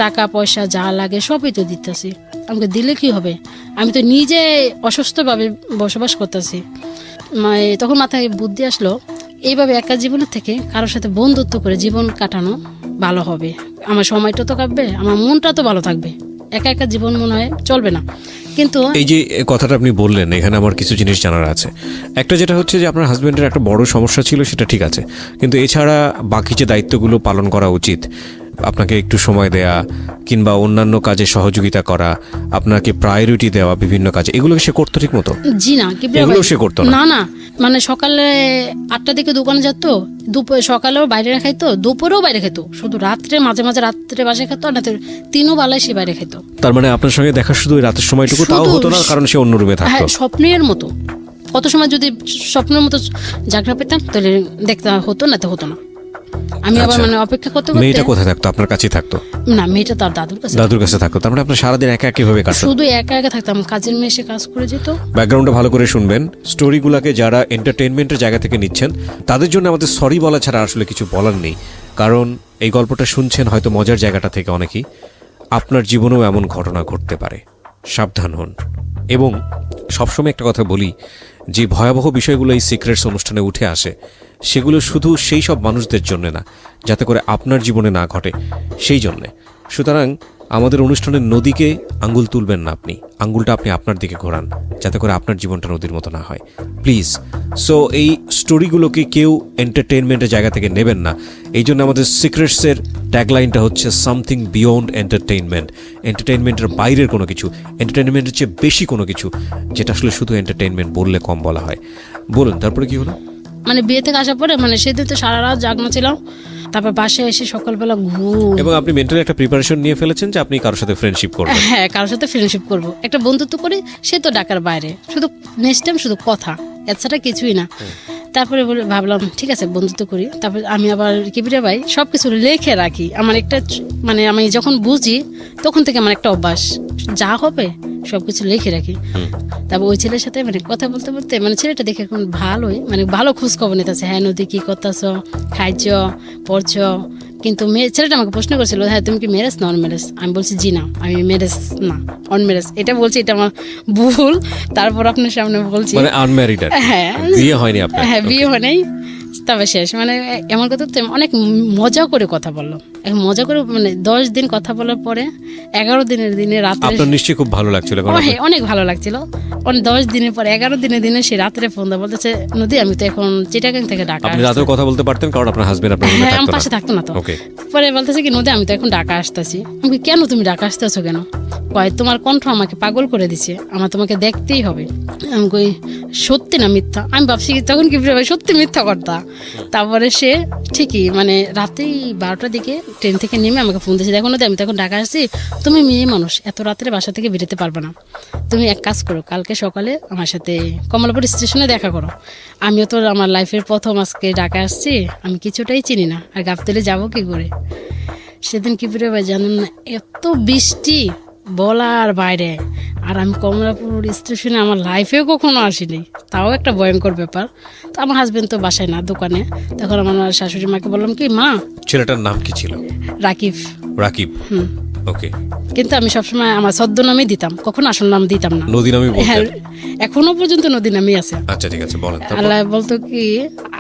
টাকা পয়সা যা লাগে সবই তো দিতেছি, আমাকে দিলে কি হবে, আমি তো নিজে অসুস্থভাবে বসবাস করতেছি। তখন মাথায় বুদ্ধি আসলো এইভাবে একা জীবনের থেকে কারোর সাথে বন্ধুত্ব করে জীবন কাটানো ভালো হবে। আমার সময়টা তো কাটবে, আমার মনটা তো ভালো থাকবে। একা একা জীবন মনে হয় চলবে না। কিন্তু এই যে কথাটা আপনি বললেন, এখানে আমার কিছু জিনিস জানার আছে। একটা যেটা হচ্ছে যে আপনার হাজবেন্ডের একটা বড় সমস্যা ছিল, সেটা ঠিক আছে, কিন্তু এছাড়া বাকি যে দায়িত্বগুলো পালন করা উচিত, আপনাকে একটু সময় দেয়া কিংবা অন্যান্য কাজে সহযোগিতা করা, আপনাকে প্রায়োরিটি দেওয়া বিভিন্ন কাজে, এগুলো সে করতো ঠিক মতো? জি না, কি এগুলো সে করতো না? না, মানে সকালে 8টার দিকে দোকানে যেত, দুপুর সকালেও বাইরে খাইতো, দুপুরেও বাইরে খেত, শুধু রাত্রে মাঝে মাঝে রাত্রে বাসায় খেত, না 3 বেলায় সে বাইরে খেত। তার মানে আপনার সঙ্গে দেখা শুধু ওই রাতের সময়টুকু, তাও হতো না কারণ সে অন্য রুমে থাকতো? হ্যাঁ, স্বপ্নের মতো। কত সময় যদি স্বপ্নের মতো জাগনা পেতাম তাহলে দেখতে হতো, না তো হতো না। আমি আবার মানে অপেক্ষা করতে করতে। মেয়েটা কোথায় থাকতো? আপনার কাছেই থাকতো? না, মেয়েটা তার দাদুর কাছে। দাদুর কাছে থাকতো। তার মানে আপনার সারাদিন একা কিভাবে কাটতো? শুধু একা একা থাকতাম, কাজের মেয়ে এসে কাজ করে যেত। ব্যাকগ্রাউন্ডটা ভালো করে শুনবেন। স্টোরিগুলোকে যারা এন্টারটেইনমেন্টের জায়গা থেকে নিচ্ছেন তাদের জন্য আমাদের সরি বলা ছাড়া আসলে কিছু বলার নেই, কারণ এই গল্পটা শুনছেন হয়তো মজার জায়গাটা থেকে অনেকেই। আপনার জীবনেও এমন ঘটনা ঘটতে পারে, সাবধান হন। এবং সবসময় একটা কথা বলি, যে ভয়াবহ বিষয়গুলো এই সিক্রেটস অনুষ্ঠানে উঠে আসে, সেগুলো শুধু সেই সব মানুষদের জন্য না, যাতে করে আপনার জীবনে না ঘটে সেই জন্যে। সুতরাং আমাদের অনুষ্ঠানের নদীকে আঙ্গুল তুলবেন না, আপনি আঙ্গুলটা আপনি আপনার দিকে ঘোরান, যাতে করে আপনার জীবনটা নদীর মতো না হয়, প্লিজ। সো এই স্টোরিগুলোকে কেউ এন্টারটেইনমেন্টের জায়গা থেকে নেবেন না। এই জন্য আমাদের সিক্রেটসের ট্যাগলাইনটা হচ্ছে সামথিং বিয়ন্ড এন্টারটেইনমেন্ট। এন্টারটেইনমেন্টের বাইরের কোনো কিছু, এন্টারটেইনমেন্টের চেয়ে বেশি কোনো কিছু, যেটা আসলে শুধু এন্টারটেইনমেন্ট বললে কম বলা হয়। বলুন, তারপরে কি হলো? মানে বিয়ে থেকে আসার পরে মানে সেদিন তো সারা রাত জাগনা ছিলাম, তারপর বাসায় এসে সকালবেলা ঘুম। এবং আপনি মেন্টালি একটা প্রিপারেশন নিয়ে ফেলেছেন যে আপনি কারোর সাথে ফ্রেন্ডশিপ করবেন। হ্যাঁ, কারোর সাথে ফ্রেন্ডশিপ করবো, একটা বন্ধুত্ব করি, সে তো ঢাকার বাইরে, শুধু নেক্সট টাইম শুধু কথা, এছাড়া কিছুই না। তারপরে ভাবলাম ঠিক আছে বন্ধুত্ব করি। তারপর আমি আবার কিবিরা ভাই সবকিছু লিখে রাখি। আমার একটা মানে আমি যখন বুঝি তখন থেকে আমার একটা অভ্যাস, যা হবে সবকিছু লিখে রাখি। তারপর ওই ছেলের সাথে মানে কথা বলতে বলতে মানে ছেলেটা দেখে এখন ভালোই, মানে ভালো খোঁজ খবর নিতেছে। হ্যাঁ নদী, কি করতেছ, খাইছ, পড়ছ। কিন্তু ছেলেটা আমাকে প্রশ্ন করেছিল, হ্যাঁ তুমি কি ম্যারেজ না অন ম্যারেজ? আমি বলছি জি না, আমি ম্যারেজ না, অন ম্যারেজ। এটা বলছি, এটা আমার ভুল। তারপর আপনার সামনে বলছি মানে আনম্যারিড, হ্যাঁ, বিয়ে হয়নি আপনার? হ্যাঁ, বিয়ে হয় নাই, তবে শেষ। মানে এমন কথা অনেক মজা করে কথা বললো, মজা করে মানে 10 দিন কথা বলার পরে 11 দিনের দিনে রাত্রে। আপনার নিশ্চয়ই খুব ভালো লাগছিল? হ্যাঁ, অনেক ভালো লাগছিল। 10 দিনের পর 11 দিনের দিনে সে রাত্রে ফোন দেয়, বলতেছে নদী আমি তো এখন চিটাগাং থেকে ঢাকা। আপনি রাতেও কথা বলতে পারতেন কারণ আপনার হাজবেন্ড আপনার হ্যাঁ, আমার পাশে থাকতো না তো। পরে বলতেছে কি নদী আমি তো এখন ঢাকা আসতেছি। আমি কেন তুমি ঢাকা আসতেছো কেন? কয় তোমার কণ্ঠ আমাকে পাগল করে দিছে, আমার তোমাকে দেখতেই হবে। আমি কই সত্যি না মিথ্যা? আমি ভাবছি তখন কি ভাই সত্যি মিথ্যা কথা। তারপরে সে ঠিকই মানে রাতেই 12টার দিকে ট্রেন থেকে নেমে আমাকে ফোন দিয়েছে, দেখো নদী আমি তো এখন ঢাকা আসছি, তুমি মেয়ে মানুষ এত রাত্রে বাসা থেকে বেরোতে পারবে না, তুমি এক কাজ করো কালকে সকালে আমার সাথে কমলাপুর স্টেশনে দেখা করো। আমিও তো আমার লাইফের প্রথম আজকে ঢাকা আসছি, আমি কিছুটাই চিনি না, আর গাবতলে যাবো কি করে। সেদিন কি করে ভাই জানেন না, এত বৃষ্টি বলার বাইরে। আর আমি কমলাপুর স্টেশনে আমার লাইফেও কখনো আসিনি, তাও একটা ভয়ঙ্কর ব্যাপার। তো আমার হাজবেন্ড তো বাসায় না, দোকানে। তখন আমার শাশুড়ি মাকে বললাম কি মা। ছেলেটার নাম কি ছিল? রাকিব। রাকিব, ওকে। কিন্তু আমি সবসময় আমার ছদ্ম নামই দিতাম, কখনো আসল নাম দিতাম না। নদী নামই বলতেন? হ্যাঁ, এখনো পর্যন্ত নদী নামই আছে। আচ্ছা ঠিক আছে, বলেন। আল্লাহ বলতো কি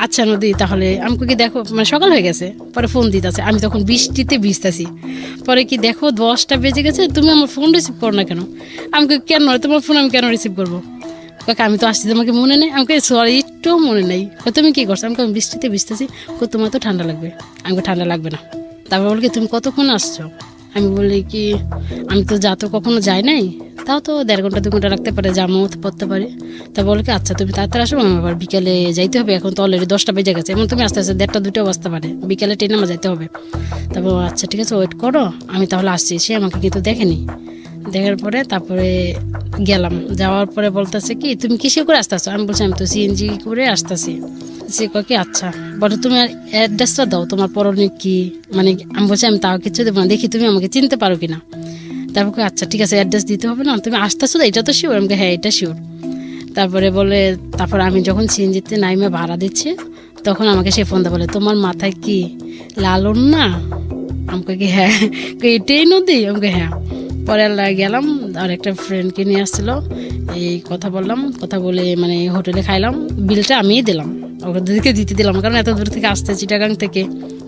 আচ্ছা নদী তাহলে আমাকে কি দেখো, মানে সকাল হয়ে গেছে, পরে ফোন দিতেছে, আমি তখন বৃষ্টিতে ভিজতেছি। পরে কি দেখো 10টা বেজে গেছে, তুমি আমার ফোন রিসিভ করো না কেন? আমাকে কেন তোমার ফোন আমি কেন রিসিভ করবো? আমি তো আসছি, তোমাকে মনে নেই? আমাকে সরি একটু মনে নেই। তুমি কি করছো? আমি বৃষ্টিতে ভিজতেছি। তোমার তো ঠান্ডা লাগবে। আমাকে ঠান্ডা লাগবে না। তারপর বলি কি তুমি কতক্ষণ আসছো? আমি বলি কি আমি তো যা তো কখনো যাই নাই, তাও তো 1.5 ঘন্টা 2 ঘন্টা লাগতে পারে, জামও পড়তে পারে। তা বলে কি আচ্ছা তুমি তাড়াতাড়ি আসো, আমি আবার বিকালে যাইতে হবে, এখন তো অলরেডি 10টা বেজে গেছে, এবং তুমি আস্তে আস্তে 1:30 2টা বাজতে পারে, বিকালে ট্রেনে আমার যাইতে হবে। তারপর আচ্ছা ঠিক আছে ওয়েট করো, আমি তাহলে আসছি। সে আমাকে কিন্তু দেখেনি, দেখার পরে তারপরে গেলাম। যাওয়ার পরে বলতেছে কি তুমি কিসে করে আসতেছো? আমি বলছি আমি তো সিএনজি করে আসতেছি। সে কয় কি আচ্ছা বলো তুমি অ্যাড্রেসটা দাও, তোমার পরনে কি, মানে আমি বলছি আমি তাও কিছু দেবো না, দেখি তুমি আমাকে চিনতে পারো কিনা। তারপর আচ্ছা ঠিক আছে অ্যাড্রেস দিতে হবে না, তুমি আসতেছো এটা তো শিওর? আমাকে হ্যাঁ এটা শিওর। তারপরে বলে তারপর আমি যখন সিএনজিতে নাইমে ভাড়া দিচ্ছি তখন আমাকে সে ফোন দেয়, বলে তোমার মাথায় কি লালন না? আমাকে কি হ্যাঁ, এটাই নদী? আমাকে হ্যাঁ। পরে গেলাম, আর একটা ফ্রেন্ডকে নিয়ে আসছিল, এই কথা বললাম, কথা বলে মানে হোটেলে খাইলাম, বিলটা আমিই দিলাম। ওদেরকে দিতে দিলাম, কারণ এত দূর থেকে আসতে চিটাগাং থেকে।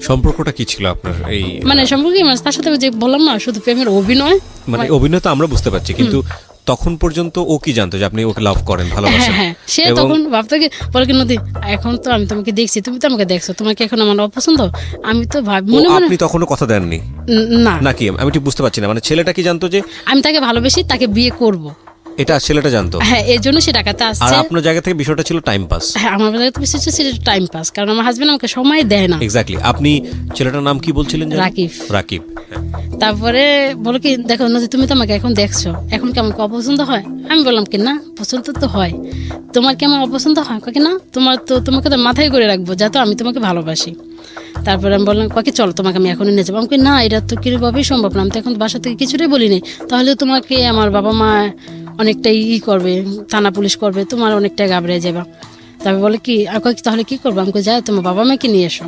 সম্পর্কটা কি ছিল আপনার এই মানে সম্পর্কে তার সাথে যে বললাম না, শুধু প্রেমের অভিনয়। মানে অভিনয় তো আমরা বুঝতে পারছি, কিন্তু তখন পর্যন্ত ও কি জানতো যে আপনি ওকে লাভ করেন, ভালোবাসেন? হ্যাঁ, সে তখন ভাবতো কি, বলে কি নদী এখন তো আমি তোমাকে দেখছি, তুমি তো আমাকে দেখছো, তোমাকে এখন আমার অপছন্দ। আমি তো ভাবি মনে মনে, আপনি তখনও কথা দেননি না নাকি? আমি ঠিক বুঝতে পারছি না, মানে ছেলেটা কি জানতো যে আমি তাকে ভালোবেসি, তাকে বিয়ে করব? এটা ছেলেটা জানতো? হ্যাঁ, এই জন্য সে ঢাকাতে আর আসছে। আপনার জায়গা থেকে বিষয়টা ছিল টাইম পাস? হ্যাঁ, আমার জায়গা তো বেশি সেটা টাইম পাস, কারণ আমার হাজবেন্ড আমাকে সময় দেয় না। এক্স্যাক্টলি। আপনি ছেলেটার নাম কি বলছিলেন? রাকিব। রাকিব। তারপরে বলো কি, দেখো নদী তুমি তো আমাকে এখন দেখছো, এখন কি আমাকে অপছন্দ হয়? আমি বললাম কি, না পছন্দ তো হয়। তোমার কি আমার অপছন্দ হয়? কি না, তোমাকে তো মাথায় করে রাখবো যাতে আমি তোমাকে ভালোবাসি। তারপরে আমি বললাম কি, চলো তোমাকে আমি এখনই নিয়ে যাবো। আমি না, এটা তো কিভাবেই সম্ভব না, আমি তো এখন বাসা থেকে কিছুটাই বলিনি, তাহলে তোমাকে আমার বাবা মা অনেকটাই করবে, থানা পুলিশ করবে, তোমার অনেকটাই ঘাবড়ে যাবে। তারপর বলে কি, তাহলে কি করবো? আমাকে যাই তোমার বাবা মাকে নিয়ে এসো।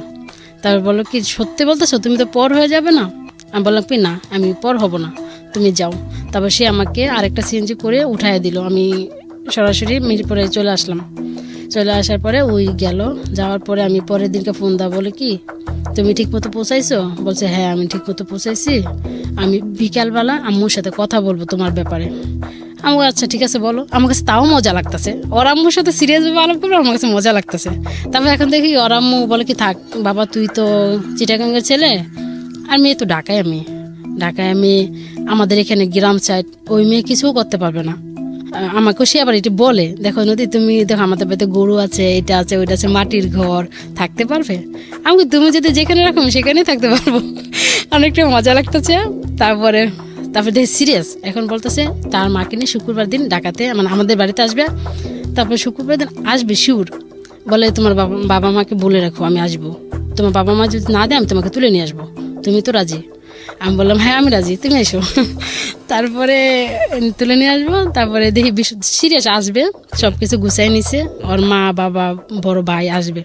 তারপর বলো কি, সত্যি বলতেছো? তুমি তো পর হয়ে যাবে না? আমি বললাম কি, না আমি পর হব না, তুমি যাও। তারপর সে আমাকে আরেকটা সিএনজি করে উঠাইয়া দিল। আমি সরাসরি মিরপুরে চলে আসলাম। চলে আসার পরে ওই গেল, যাওয়ার পরে আমি পরের দিনকে ফোন দেওয়া, বলে কি তুমি ঠিক মতো পৌঁছাইছো? বলছে হ্যাঁ আমি ঠিক মতো পৌঁছাইছি, আমি বিকালবেলা আম্মুর সাথে কথা বলবো তোমার ব্যাপারে। আমি আচ্ছা ঠিক আছে বলো। আমার কাছে তাও মজা লাগতেছে, ওর আম্মুর সাথে সিরিয়াসভাবে আলাপ করবো, আমার কাছে মজা লাগতেছে। তারপর এখন দেখি ওর আম্মু বলে কি, থাক বাবা তুই তো চিটাগাঙ্গের ছেলে, আর মেয়ে তো ঢাকায়, আমি আমাদের এখানে গ্রাম সাইড, ওই মেয়ে কিছুও করতে পারবে না। আমাকে সে আবার এটি বলে, দেখো নদী তুমি দেখো আমাদের বাড়িতে গরু আছে, এটা আছে ওইটা আছে, মাটির ঘর, থাকতে পারবে? আমাকে তুমি যদি যেখানে রাখো সেখানেই থাকতে পারবো। অনেকটা মজা লাগতেছে। তারপরে দেখি সিরিয়াস, এখন বলতেছে তার মাকে নিয়ে শুক্রবার দিন ঢাকাতে, মানে আমাদের বাড়িতে আসবে। তারপরে শুক্রবার দিন আসবে শিওর, বলে তোমার বাবা মাকে বলে রাখো আমি আসবো, তোমার বাবা মা যদি না দেয় আমি তোমাকে তুলে নিয়ে আসবো, তুমি তো রাজি? আমি বললাম হ্যাঁ আমি রাজি, তুমি এসো। তারপরে তুলে নিয়ে আসবো। তারপরে দেখি সিরিয়াস আসবে, সব কিছু গুছাই নিছে, ওর মা বাবা বড় ভাই আসবে।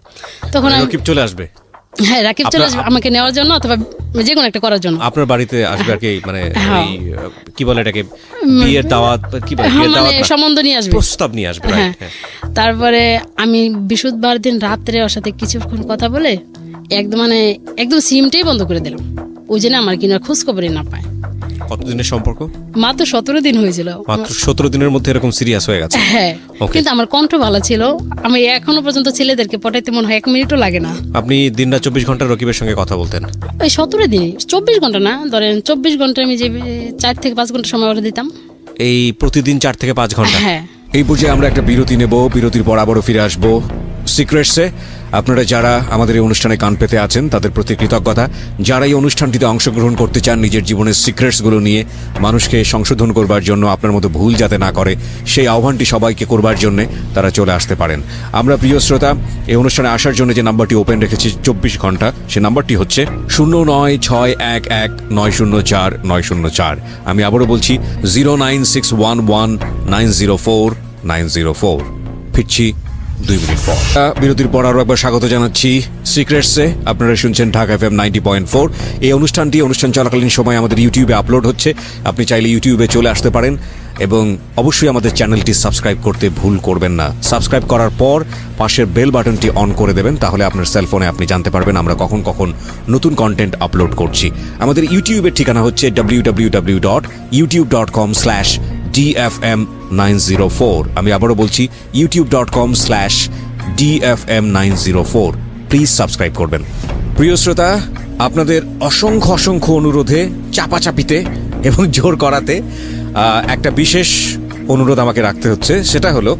তখন রাকিব চলে আসবে? হ্যাঁ, রাকিব চলে আসবে আমাকে নেওয়ার জন্য, অথবা যে কোনো একটা করার জন্য। আপনার বাড়িতে আসবে আর কি, মানে কি বলে এটাকে, বিয়ের দাওয়াত, কি বলে, মানে সম্বন্ধ নিয়ে আসবে, প্রস্তাব নিয়ে আসবে। হ্যাঁ। তারপরে আমি বৃহস্পতিবার দিন রাত্রে ওর সাথে কিছুক্ষণ কথা বলে একদম সিমটাই বন্ধ করে দিলাম, ওই জন্য আমার কিনার খোঁজ খবরই না পায়। কতদিনের সম্পর্ক? মাত্র 17 দিন হয়েছিল। মাত্র 17 দিনের মধ্যে এরকম সিরিয়াস হয়ে গেছে? হ্যাঁ, কিন্তু আমার কণ্ঠ ভালো ছিল। আমি এখনো পর্যন্ত ছেলেদেরকে পটাইতে মনে হয় 1 মিনিটও লাগে না। আপনি দিনরাত 24 ঘন্টা রকিবের সঙ্গে কথা বলতেন? ওই 17 দিন, 24 ঘন্টা না, ধরেন 24 ঘন্টা আমি যে 4 থেকে 5 ঘন্টা সময় ওরা দিতাম। এই প্রতিদিন 4 থেকে 5 ঘন্টা? হ্যাঁ। এই পর্যায়ে আমরা একটা বিরতি নেব, বিরতির পর আবারও ফিরে আসবো সিক্রেটসে। আপনারা যারা আমাদের এই অনুষ্ঠানে কান পেতে আছেন তাদের প্রতি কৃতজ্ঞতা। যারা এই অনুষ্ঠানটিতে অংশগ্রহণ করতে চান নিজের জীবনের সিক্রেটসগুলো নিয়ে মানুষকে সংশোধন করবার জন্য, আপনার মতো ভুল যাতে না করে সেই আহ্বানটি সবাইকে করবার জন্য তারা চলে আসতে পারেন। আমরা প্রিয় শ্রোতা, এই অনুষ্ঠানে আসার জন্য যে নাম্বারটি ওপেন রেখেছি 24 ঘন্টা, সে নাম্বারটি হচ্ছে 09611904 আমি আবারও বলছি 09611904904। ফিরছি 2 মিনিট পর। বিরতির পর আরও একবার স্বাগত জানাচ্ছি সিক্রেটসে। আপনারা শুনছেন ঢাকা FM 90.4। এই অনুষ্ঠান চলাকালীন সময় আমাদের ইউটিউবে আপলোড হচ্ছে। আপনি চাইলে ইউটিউবে চলে আসতে পারেন এবং অবশ্যই আমাদের চ্যানেলটি সাবস্ক্রাইব করতে ভুল করবেন না। সাবস্ক্রাইব করার পর পাশের বেল বাটনটি অন করে দেবেন, তাহলে আপনার সেলফোনে আপনি জানতে পারবেন আমরা কখন নতুন কন্টেন্ট আপলোড করছি। আমাদের ইউটিউবের ঠিকানা হচ্ছে www.youtube.com/DFM904। আমি আবারও বলছি youtube.com/DFM904। প্লিজ সাবস্ক্রাইব করবেন। প্রিয় শ্রোতা, আপনাদের অসংখ্য অনুরোধে, চাপাচাপিতে এবং জোর করাতে একটা বিশেষ অনুরোধ আমাকে রাখতে হচ্ছে। সেটা হলো,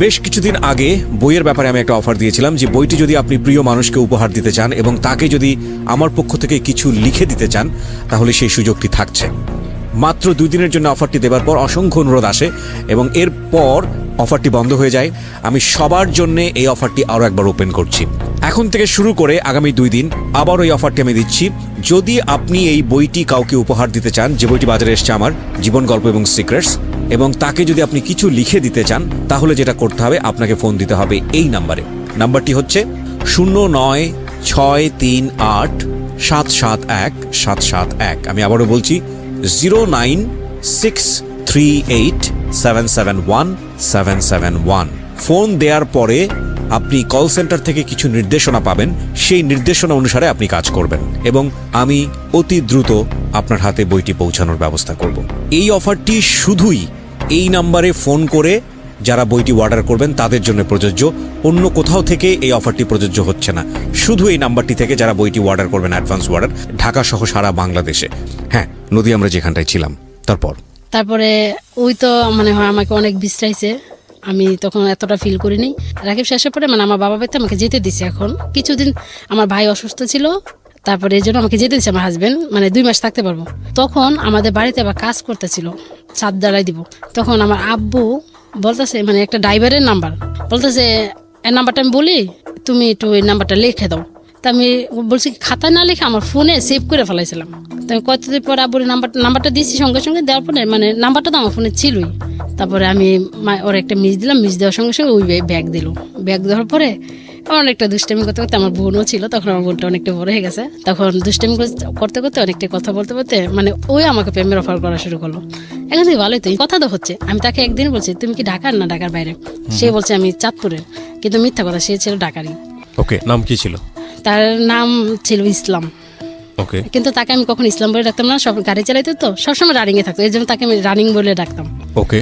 বেশ কিছুদিন আগে বইয়ের ব্যাপারে আমি একটা অফার দিয়েছিলাম যে বইটি যদি আপনি প্রিয় মানুষকে উপহার দিতে চান এবং তাকে যদি আমার পক্ষ থেকে কিছু লিখে দিতে চান তাহলে সেই সুযোগটি থাকছে। মাত্র 2 দিনের জন্য অফারটি দেবার পর অসংখ্য অনুরোধ আসে এবং এরপর অফারটি বন্ধ হয়ে যায়। আমি সবার জন্য এই অফারটি আরও একবার ওপেন করছি। এখন থেকে শুরু করে আগামী 2 দিন আবার ওই অফারটি আমি দিচ্ছি। যদি আপনি এই বইটি কাউকে উপহার দিতে চান, যে বইটি বাজারে এসছে আমার জীবন গল্প এবং সিক্রেটস, এবং তাকে যদি আপনি কিছু লিখে দিতে চান তাহলে যেটা করতে হবে, আপনাকে ফোন দিতে হবে এই নাম্বারে। নাম্বারটি হচ্ছে 09638771771। আমি আবারও বলছি 09638771771। ফোন দেওয়ার পরে আপনি কল সেন্টার থেকে কিছু নির্দেশনা পাবেন, সেই নির্দেশনা অনুসারে আপনি কাজ করবেন এবং আমি অতি দ্রুত আপনার হাতে বইটি পৌঁছানোর ব্যবস্থা করব। এই অফারটি শুধুই এই নাম্বারে ফোন করে যারা বইটি অর্ডার করবেন তাদের জন্য প্রযোজ্য, অন্য কোথাও থেকে এই অফারটি প্রযোজ্য হচ্ছে না। শুধু এই নাম্বারটি থেকে যারা বইটি অর্ডার করবেন, অ্যাডভান্স অর্ডার, ঢাকা সহ সারা বাংলাদেশে। হ্যাঁ, নদী, আমরা যেখানটায় ছিলাম তারপরে ওই তো মানে হয় আমাকে অনেক বিশ্রাইছে, আমি তখন এতটা ফিল করিনি। রাকিব শেষের পরে মানে আমার বাবা বাড়িতে আমাকে যেতে দিছে। এখন কিছুদিন আমার ভাই অসুস্থ ছিল, তারপরে এই জন্য আমাকে যেতে দিচ্ছে আমার হাজবেন্ড, মানে 2 মাস থাকতে পারবো। তখন আমাদের বাড়িতে আবার কাজ করতেছিল, ছাদ জ্বালাই দিব। তখন আমার আব্বু বলতেছে, মানে একটা ড্রাইভারের নাম্বার বলতেছে, এই নাম্বারটা আমি বলি, তুমি একটু এই নাম্বারটা লিখে দাও। তা আমি বলছি খাতায় না লিখে আমার ফোনে সেভ করে ফেলাইছিলাম। তো আমি কতদিন পর আব্বুর নাম্বারটা দিচ্ছি, সঙ্গে সঙ্গে দেওয়ার পরে মানে নাম্বারটা তো আমার ফোনে ছিলই। তারপরে আমি ওর একটা মিস দিলাম, মিস দেওয়ার সঙ্গে সঙ্গে ওই ব্যাগ দিল। ব্যাগ দেওয়ার পরে অনেকটা দুষ্টামি করতে করতে, আমার বোনও ছিল তখন, আমার বোনটা অনেকটা বড় হয়ে গেছে, তখন দুষ্টামি করতে করতে অনেকটা কথা বলতে বলতে মানে ওই আমাকে প্রেমের অফার করা শুরু করলো। এখন থেকে ভালোই তো কথা তো হচ্ছে। আমি তাকে একদিন বলছি, তুমি কি ঢাকার না ঢাকার বাইরে? সে বলছে আমি চাঁদপুরের, কিন্তু মিথ্যা কথা, সে ছিল ঢাকারই। ওকে, নাম কি ছিল? তার নাম ছিল ইসলাম। ওকে, কিন্তু তাকে আমি কখন ইসলাম বলে ডাকতাম না, সব গাড়ি চালাইতে তো সবসময় রানিং এ থাকতো, এই জন্য তাকে আমি রানিং বলে ডাকতাম। ওকে,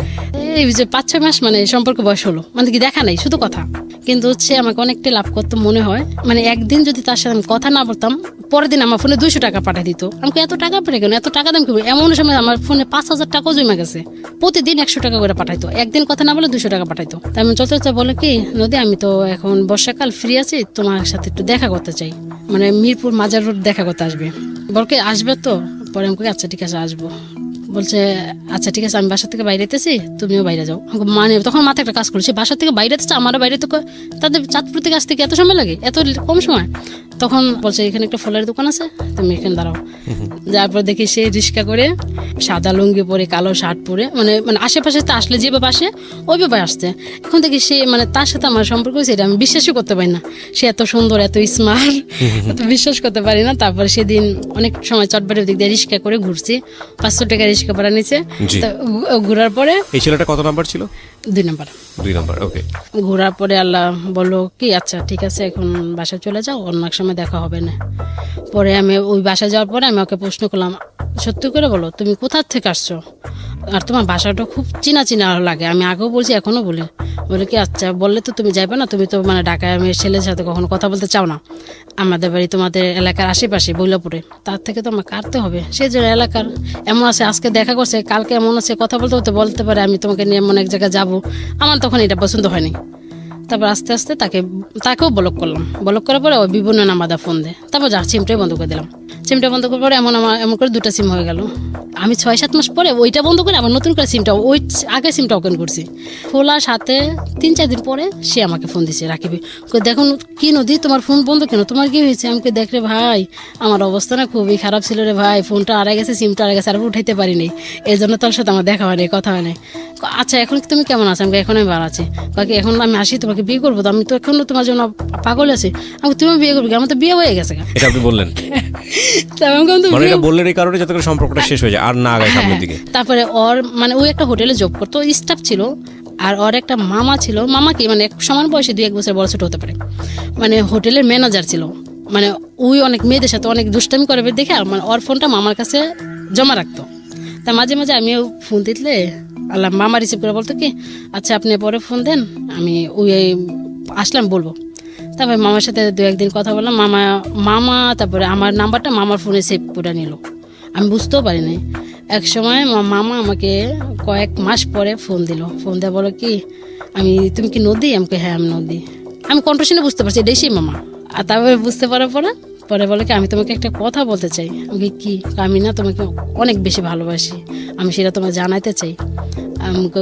এই যে 5-6 মাস মানে সম্পর্ক বয়স হলো, মানে কি দেখা নাই, শুধু কথা। কিন্তু হচ্ছে আমাকে অনেকটা লাভ করতো মনে হয়। মানে একদিন যদি তার সাথে আমি কথা না বলতাম, পরের দিন আমার ফোনে 200 টাকা পাঠিয়ে দিত। আমাকে এত টাকা পড়ে কেন, এত টাকা দাম করবো? এমন সময় আমার ফোনে 5000 টাকাও জমে গেছে, প্রতিদিন 100 টাকা করে পাঠাইতো। একদিন কথা না বলে 200 টাকা পাঠাইতো। তাই আমি চলতে চলতে বলে কি, নদী আমি তো এখন বর্ষাকাল ফ্রি আছি, তোমার সাথে একটু দেখা করতে চাই, মানে মিরপুর মাজার রোড দেখা করতে আসবে। বলকে আসবে তো? পরে আমি আচ্ছা ঠিক আছে আসবো। বলছে আচ্ছা ঠিক আছে, আমি বাসা থেকে বাইরে যেতেছি, তুমিও বাইরে যাও। মানে তখন মাথায় একটা কাজ করছে, বাসা থেকে বাইরে যেতেছে, আমারও বাইরে, তো তাদের চাঁদপুর থেকে আসতে কি এত সময় লাগে, এত কম সময়? তখন বলছে এখানে একটা ফলের দোকান আছে, তুমি এখানে দাঁড়াও। যারপর দেখি সে রিক্সা করে, সাদা লুঙ্গি পরে, কালো শার্ট পরে, মানে মানে আশেপাশে তো আসলে যেভাবে আসে ওইভাবে আসছে। এখন দেখি সে মানে তার সাথে আমার সম্পর্ক হয়েছে, এটা আমি বিশ্বাসই করতে পারি না। সে এত সুন্দর, এত স্মার্ট, এত বিশ্বাস করতে পারি না। তারপরে সেদিন অনেক সময় চটবাড়ির দিক দিয়ে রিক্সা করে ঘুরছি, 500 টাকা রিক্সা ভাড়া নিচে। ঘোরার পরে এই ছেলেটা কত নাম্বার ছিল? 2 নাম্বার। 2 নাম্বার। ওকে, ঘোরার পরে আল্লাহ বললো কি আচ্ছা ঠিক আছে, এখন বাসায় চলে যাও, অন্য এক সময় দেখা হবে না। পরে আমি ওই বাসায় যাওয়ার পরে আমি ওকে প্রশ্ন করলাম, সত্যি করে বলো তুমি কোথা থেকে আসছো, আর তোমার বাসাটা খুব চিনা চিনা লাগে। আমি আগেও বলছি, এখনো বলি। বলে কি আচ্ছা বললে তো তুমি যাবে না, তুমি তো মানে ঢাকায় মেয়ের ছেলের সাথে কখনো কথা বলতে চাও না, আমাদের বাড়ি তোমাদের এলাকার আশেপাশে বৈলাপুরে, তার থেকে তো আমার কাটতে হবে। সে যে এলাকার এমন আছে, আজকে দেখা করছে, কালকে এমন আছে, কথা বলতে বলতে বলতে পারে আমি তোমাকে নিয়ে এমন এক জায়গায় যাবো। আমার তখন এটা পছন্দ হয়নি। তারপর আস্তে আস্তে তাকেও ব্লক করলাম। ব্লক করার পরে ওই বিভিন্ন নাম্বার ফোন দেয়। তারপর যা সিমটাই বন্ধ করে দিলাম। সিমটা বন্ধ করার পরে এমন করে 2টা সিম হয়ে গেল। আমি 6-7 মাস পরে ওইটা বন্ধ করে আবার নতুন করে সিমটা, ওই আগে সিমটা ওপেন করছি। খোলার সাথে 3-4 দিন পরে সে আমাকে ফোন দিছে, রাকিবি দেখুন কি নদী তোমার ফোন বন্ধ কেন, তোমার কি হয়েছে? আমাকে দেখ রে ভাই, আমার অবস্থা না খুবই খারাপ ছিল রে ভাই, ফোনটা হারাই গেছে, সিমটা হারাই গেছে, আর উঠাইতে পারিনি, এই জন্য তোর সাথে আমার দেখা হয়নি, কথা হয় নাই। আচ্ছা এখন তুমি কেমন আছো? আমাকে এখন আমি ভালো আছি। বাকি এখন আমি আসি, তোমাকে বিয়ে করবো তো, আমি তো এখনো তোমার জন্য পাগল আছি। আমাকে তুমি বিয়ে করবে? আমার তো বিয়ে হয়ে গেছে। এটা আপনি বললেন? মানে এটা বললেন এই কারণে যাতে করে সম্পর্কটা শেষ হয়ে যায় আর না আগায় সামনের দিকে। তারপরে ওর মানে ওই একটা হোটেলে জব করতো, স্টাফ ছিল, আর ওর একটা মামা ছিল। মামা কি মানে সমান বয়সে 2-1 বছর বড় ছোট হতে পারে, মানে হোটেলের ম্যানেজার ছিল। মানে ওই অনেক মেয়েদের সাথে অনেক দুষ্টামি করে দেখে, আর মানে ওর ফোনটা মামার কাছে জমা রাখতো। তা মাঝে মাঝে আমিও ফোন দিলে আল্লাহ মামা রিসিভ করে বলতো কি আচ্ছা আপনি পরে ফোন দেন, আমি ওই আসলাম বলবো। তারপরে মামার সাথে 2-1 দিন কথা বললাম। মামা তারপরে আমার নাম্বারটা মামার ফোনে সেভ করে নিল, আমি বুঝতেও পারিনি। এক সময় মামা আমাকে কয়েক মাস পরে ফোন দিল। ফোন দিয়ে বলো কি তুমি কি নদী? আমাকে হ্যাঁ আমি নদী। আমি কন্ট্রোশনে বুঝতে পারছি এটাই সেই মামা। আর তারপরে বুঝতে পারার পরে বলে কি আমি তোমাকে একটা কথা বলতে চাই। আমাকে কি? আমি না তোমাকে অনেক বেশি ভালোবাসি, আমি সেটা তোমাকে জানাইতে চাই। আমাকে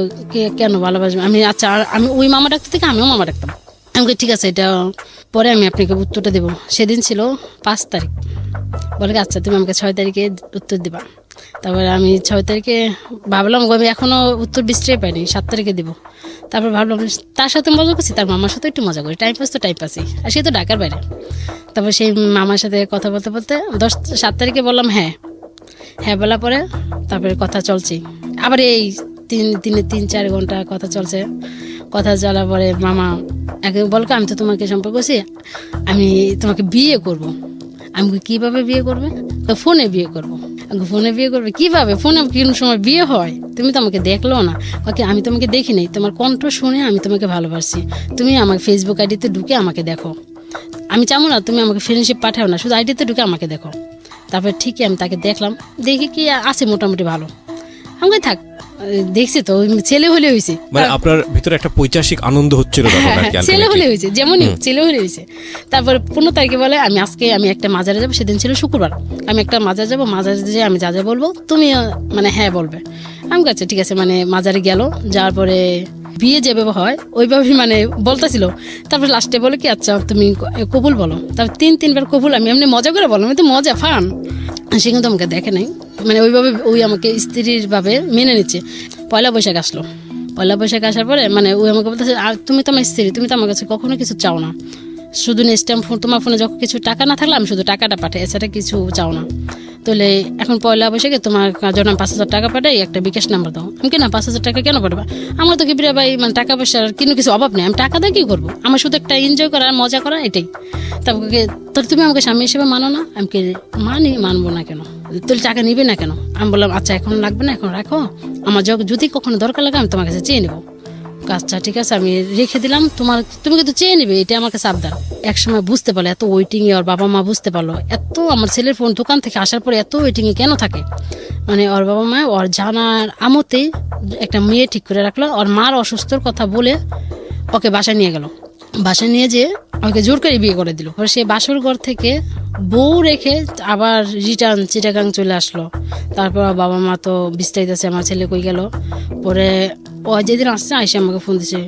কেন ভালোবাসবে? আচ্ছা আমি ওই মামা ডাকতে থেকে আমিও মামা ডাকতাম। আমাকে ঠিক আছে, এটা পরে আমি আপনাকে উত্তরটা দেবো। সেদিন ছিল 5 তারিখ। বলে আচ্ছা তুমি আমাকে 6 তারিখে উত্তর দিবা। তারপরে আমি 6 তারিখে ভাবলাম আমি এখনও উত্তর বিশ্রয় পাইনি, 7 তারিখে দিব। তারপর ভাবলাম তার সাথে মজা করছি, তার মামার সাথে একটু মজা করি, টাইম পাস তো টাইম পাসই, আর সে তো ঢাকার বাইরে। তারপর সেই মামার সাথে কথা বলতে বলতে 7 তারিখে বললাম হ্যাঁ বলার পরে তারপরে কথা চলছি। আবার এই 3-4 ঘন্টা কথা চলছে। কথা চলার পরে মামা একে বলকে আমি তো তোমাকে সম্পর্ক করছি, আমি তোমাকে বিয়ে করব। আমি বলি, কিভাবে বিয়ে করবে? ফোনে বিয়ে করবো। আমি বলি, ফোনে বিয়ে করবে কিভাবে? ফোনে কোন সময় বিয়ে হয়? তুমি তো আমাকে দেখলো না। ওকে, আমি তোমাকে দেখি নাই, তোমার কণ্ঠ শুনে আমি তোমাকে ভালোবাসি। তুমি আমার ফেসবুক আইডিতে ঢুকে আমাকে দেখো। আমি চাবো না তুমি আমাকে ফ্রেন্ডশিপ পাঠাও না, শুধু আইডিতে ঢুকে আমাকে দেখো। তারপরে ঠিকই আমি তাকে দেখলাম, দেখি কি আছে মোটামুটি ভালো। আমি বলি, থাক, দেখছি তো ছেলে হলে হয়েছে। মানে আপনার ভিতরে একটা পৈশাসিক আনন্দ হচ্ছিল তখন আর কি, ছেলে ultimately। হলে হয়েছে, যেমনই ছেলে হলে হয়েছে। তারপরে 15 তারিখে বলে আমি একটা মাজারে যাবো, সেদিন ছিল শুক্রবার। আমি একটা মাজার যাবো, মাজারে যে আমি যা যা বলবো তুমি মানে হ্যাঁ বলবে। আমি কাছে ঠিক আছে, মানে মাজারে গেল, যাওয়ার পরে বিয়ে যেভাবে হয় ওইভাবে মানে বলতেছিল। তারপর লাস্টে বলে কি আচ্ছা তুমি কবুল বলো। তারপর 3-3 বার কবুল। আমি এমনি মজা করে বললাম, আমি তো মজা ফান। সে কিন্তু আমাকে দেখে নাই, মানে ওইভাবে ওই আমাকে স্ত্রীর ভাবে মেনে নিচ্ছে। পয়লা বৈশাখ আসলো। পয়লা বৈশাখ আসার পরে মানে ওই আমাকে বলতেছে, আর তুমি তো আমার স্ত্রী, তুমি তো আমার কাছে কখনো কিছু চাও না, শুধু নেক্সট টাইম তোমার ফোনে যখন কিছু টাকা না থাকলে আমি শুধু টাকাটা পাঠাই, এছাড়া কিছু চাও না। তাহলে এখন পয়লা বৈশাখে তোমার জন্য 5,000 টাকা পাঠাই, একটা বিকাশ নাম্বার দাও। আমি কি না 5,000 টাকা কেন পাঠাবা? আমার তো কিবরিয়া ভাই মানে টাকা পয়সার কিন্তু কিছু অভাব নেই, আমি টাকা দিয়ে কি করবো? আমার শুধু একটা এনজয় করা, মজা করা, এটাই। তারপরে তোর তুমি আমাকে স্বামী হিসেবে মানো না? আমি কি মানবো না কেন? তোর টাকা নিবে না কেন? আমি বললাম আচ্ছা এখন লাগবে না, এখন রাখো, আমার যদি কখনো দরকার লাগে আমি তোমার কাছে চেয়ে নেবো। আচ্ছা ঠিক আছে, আমি রেখে দিলাম, তুমি কিন্তু চেয়ে নিবে, এটা আমাকে সাবধান। একসময় বুঝতে পারলো এত ওয়েটিং এ, ওর বাবা মা বুঝতে পারলো এত আমার ছেলের ফোন দোকান থেকে আসার পরে এত ওয়েটিং এ কেন থাকে। মানে ওর বাবা মা ওর জানার আমতেই একটা মেয়ে ঠিক করে রাখলো। ওর মার অসুস্থর কথা বলে ওকে বাসায় নিয়ে গেল। বাসায় নিয়ে যেয়ে ওকে জোর করে বিয়ে করে দিল। পরে সে বাসর ঘর থেকে বউ রেখে আবার রিটার্ন চিটাগাং চলে আসলো। তারপর বাবা মা তো বিস্তারিত আছে আমার ছেলে কই গেল। পরে ও যেদিন আসছে আইসে আমাকে ফোন দিছে,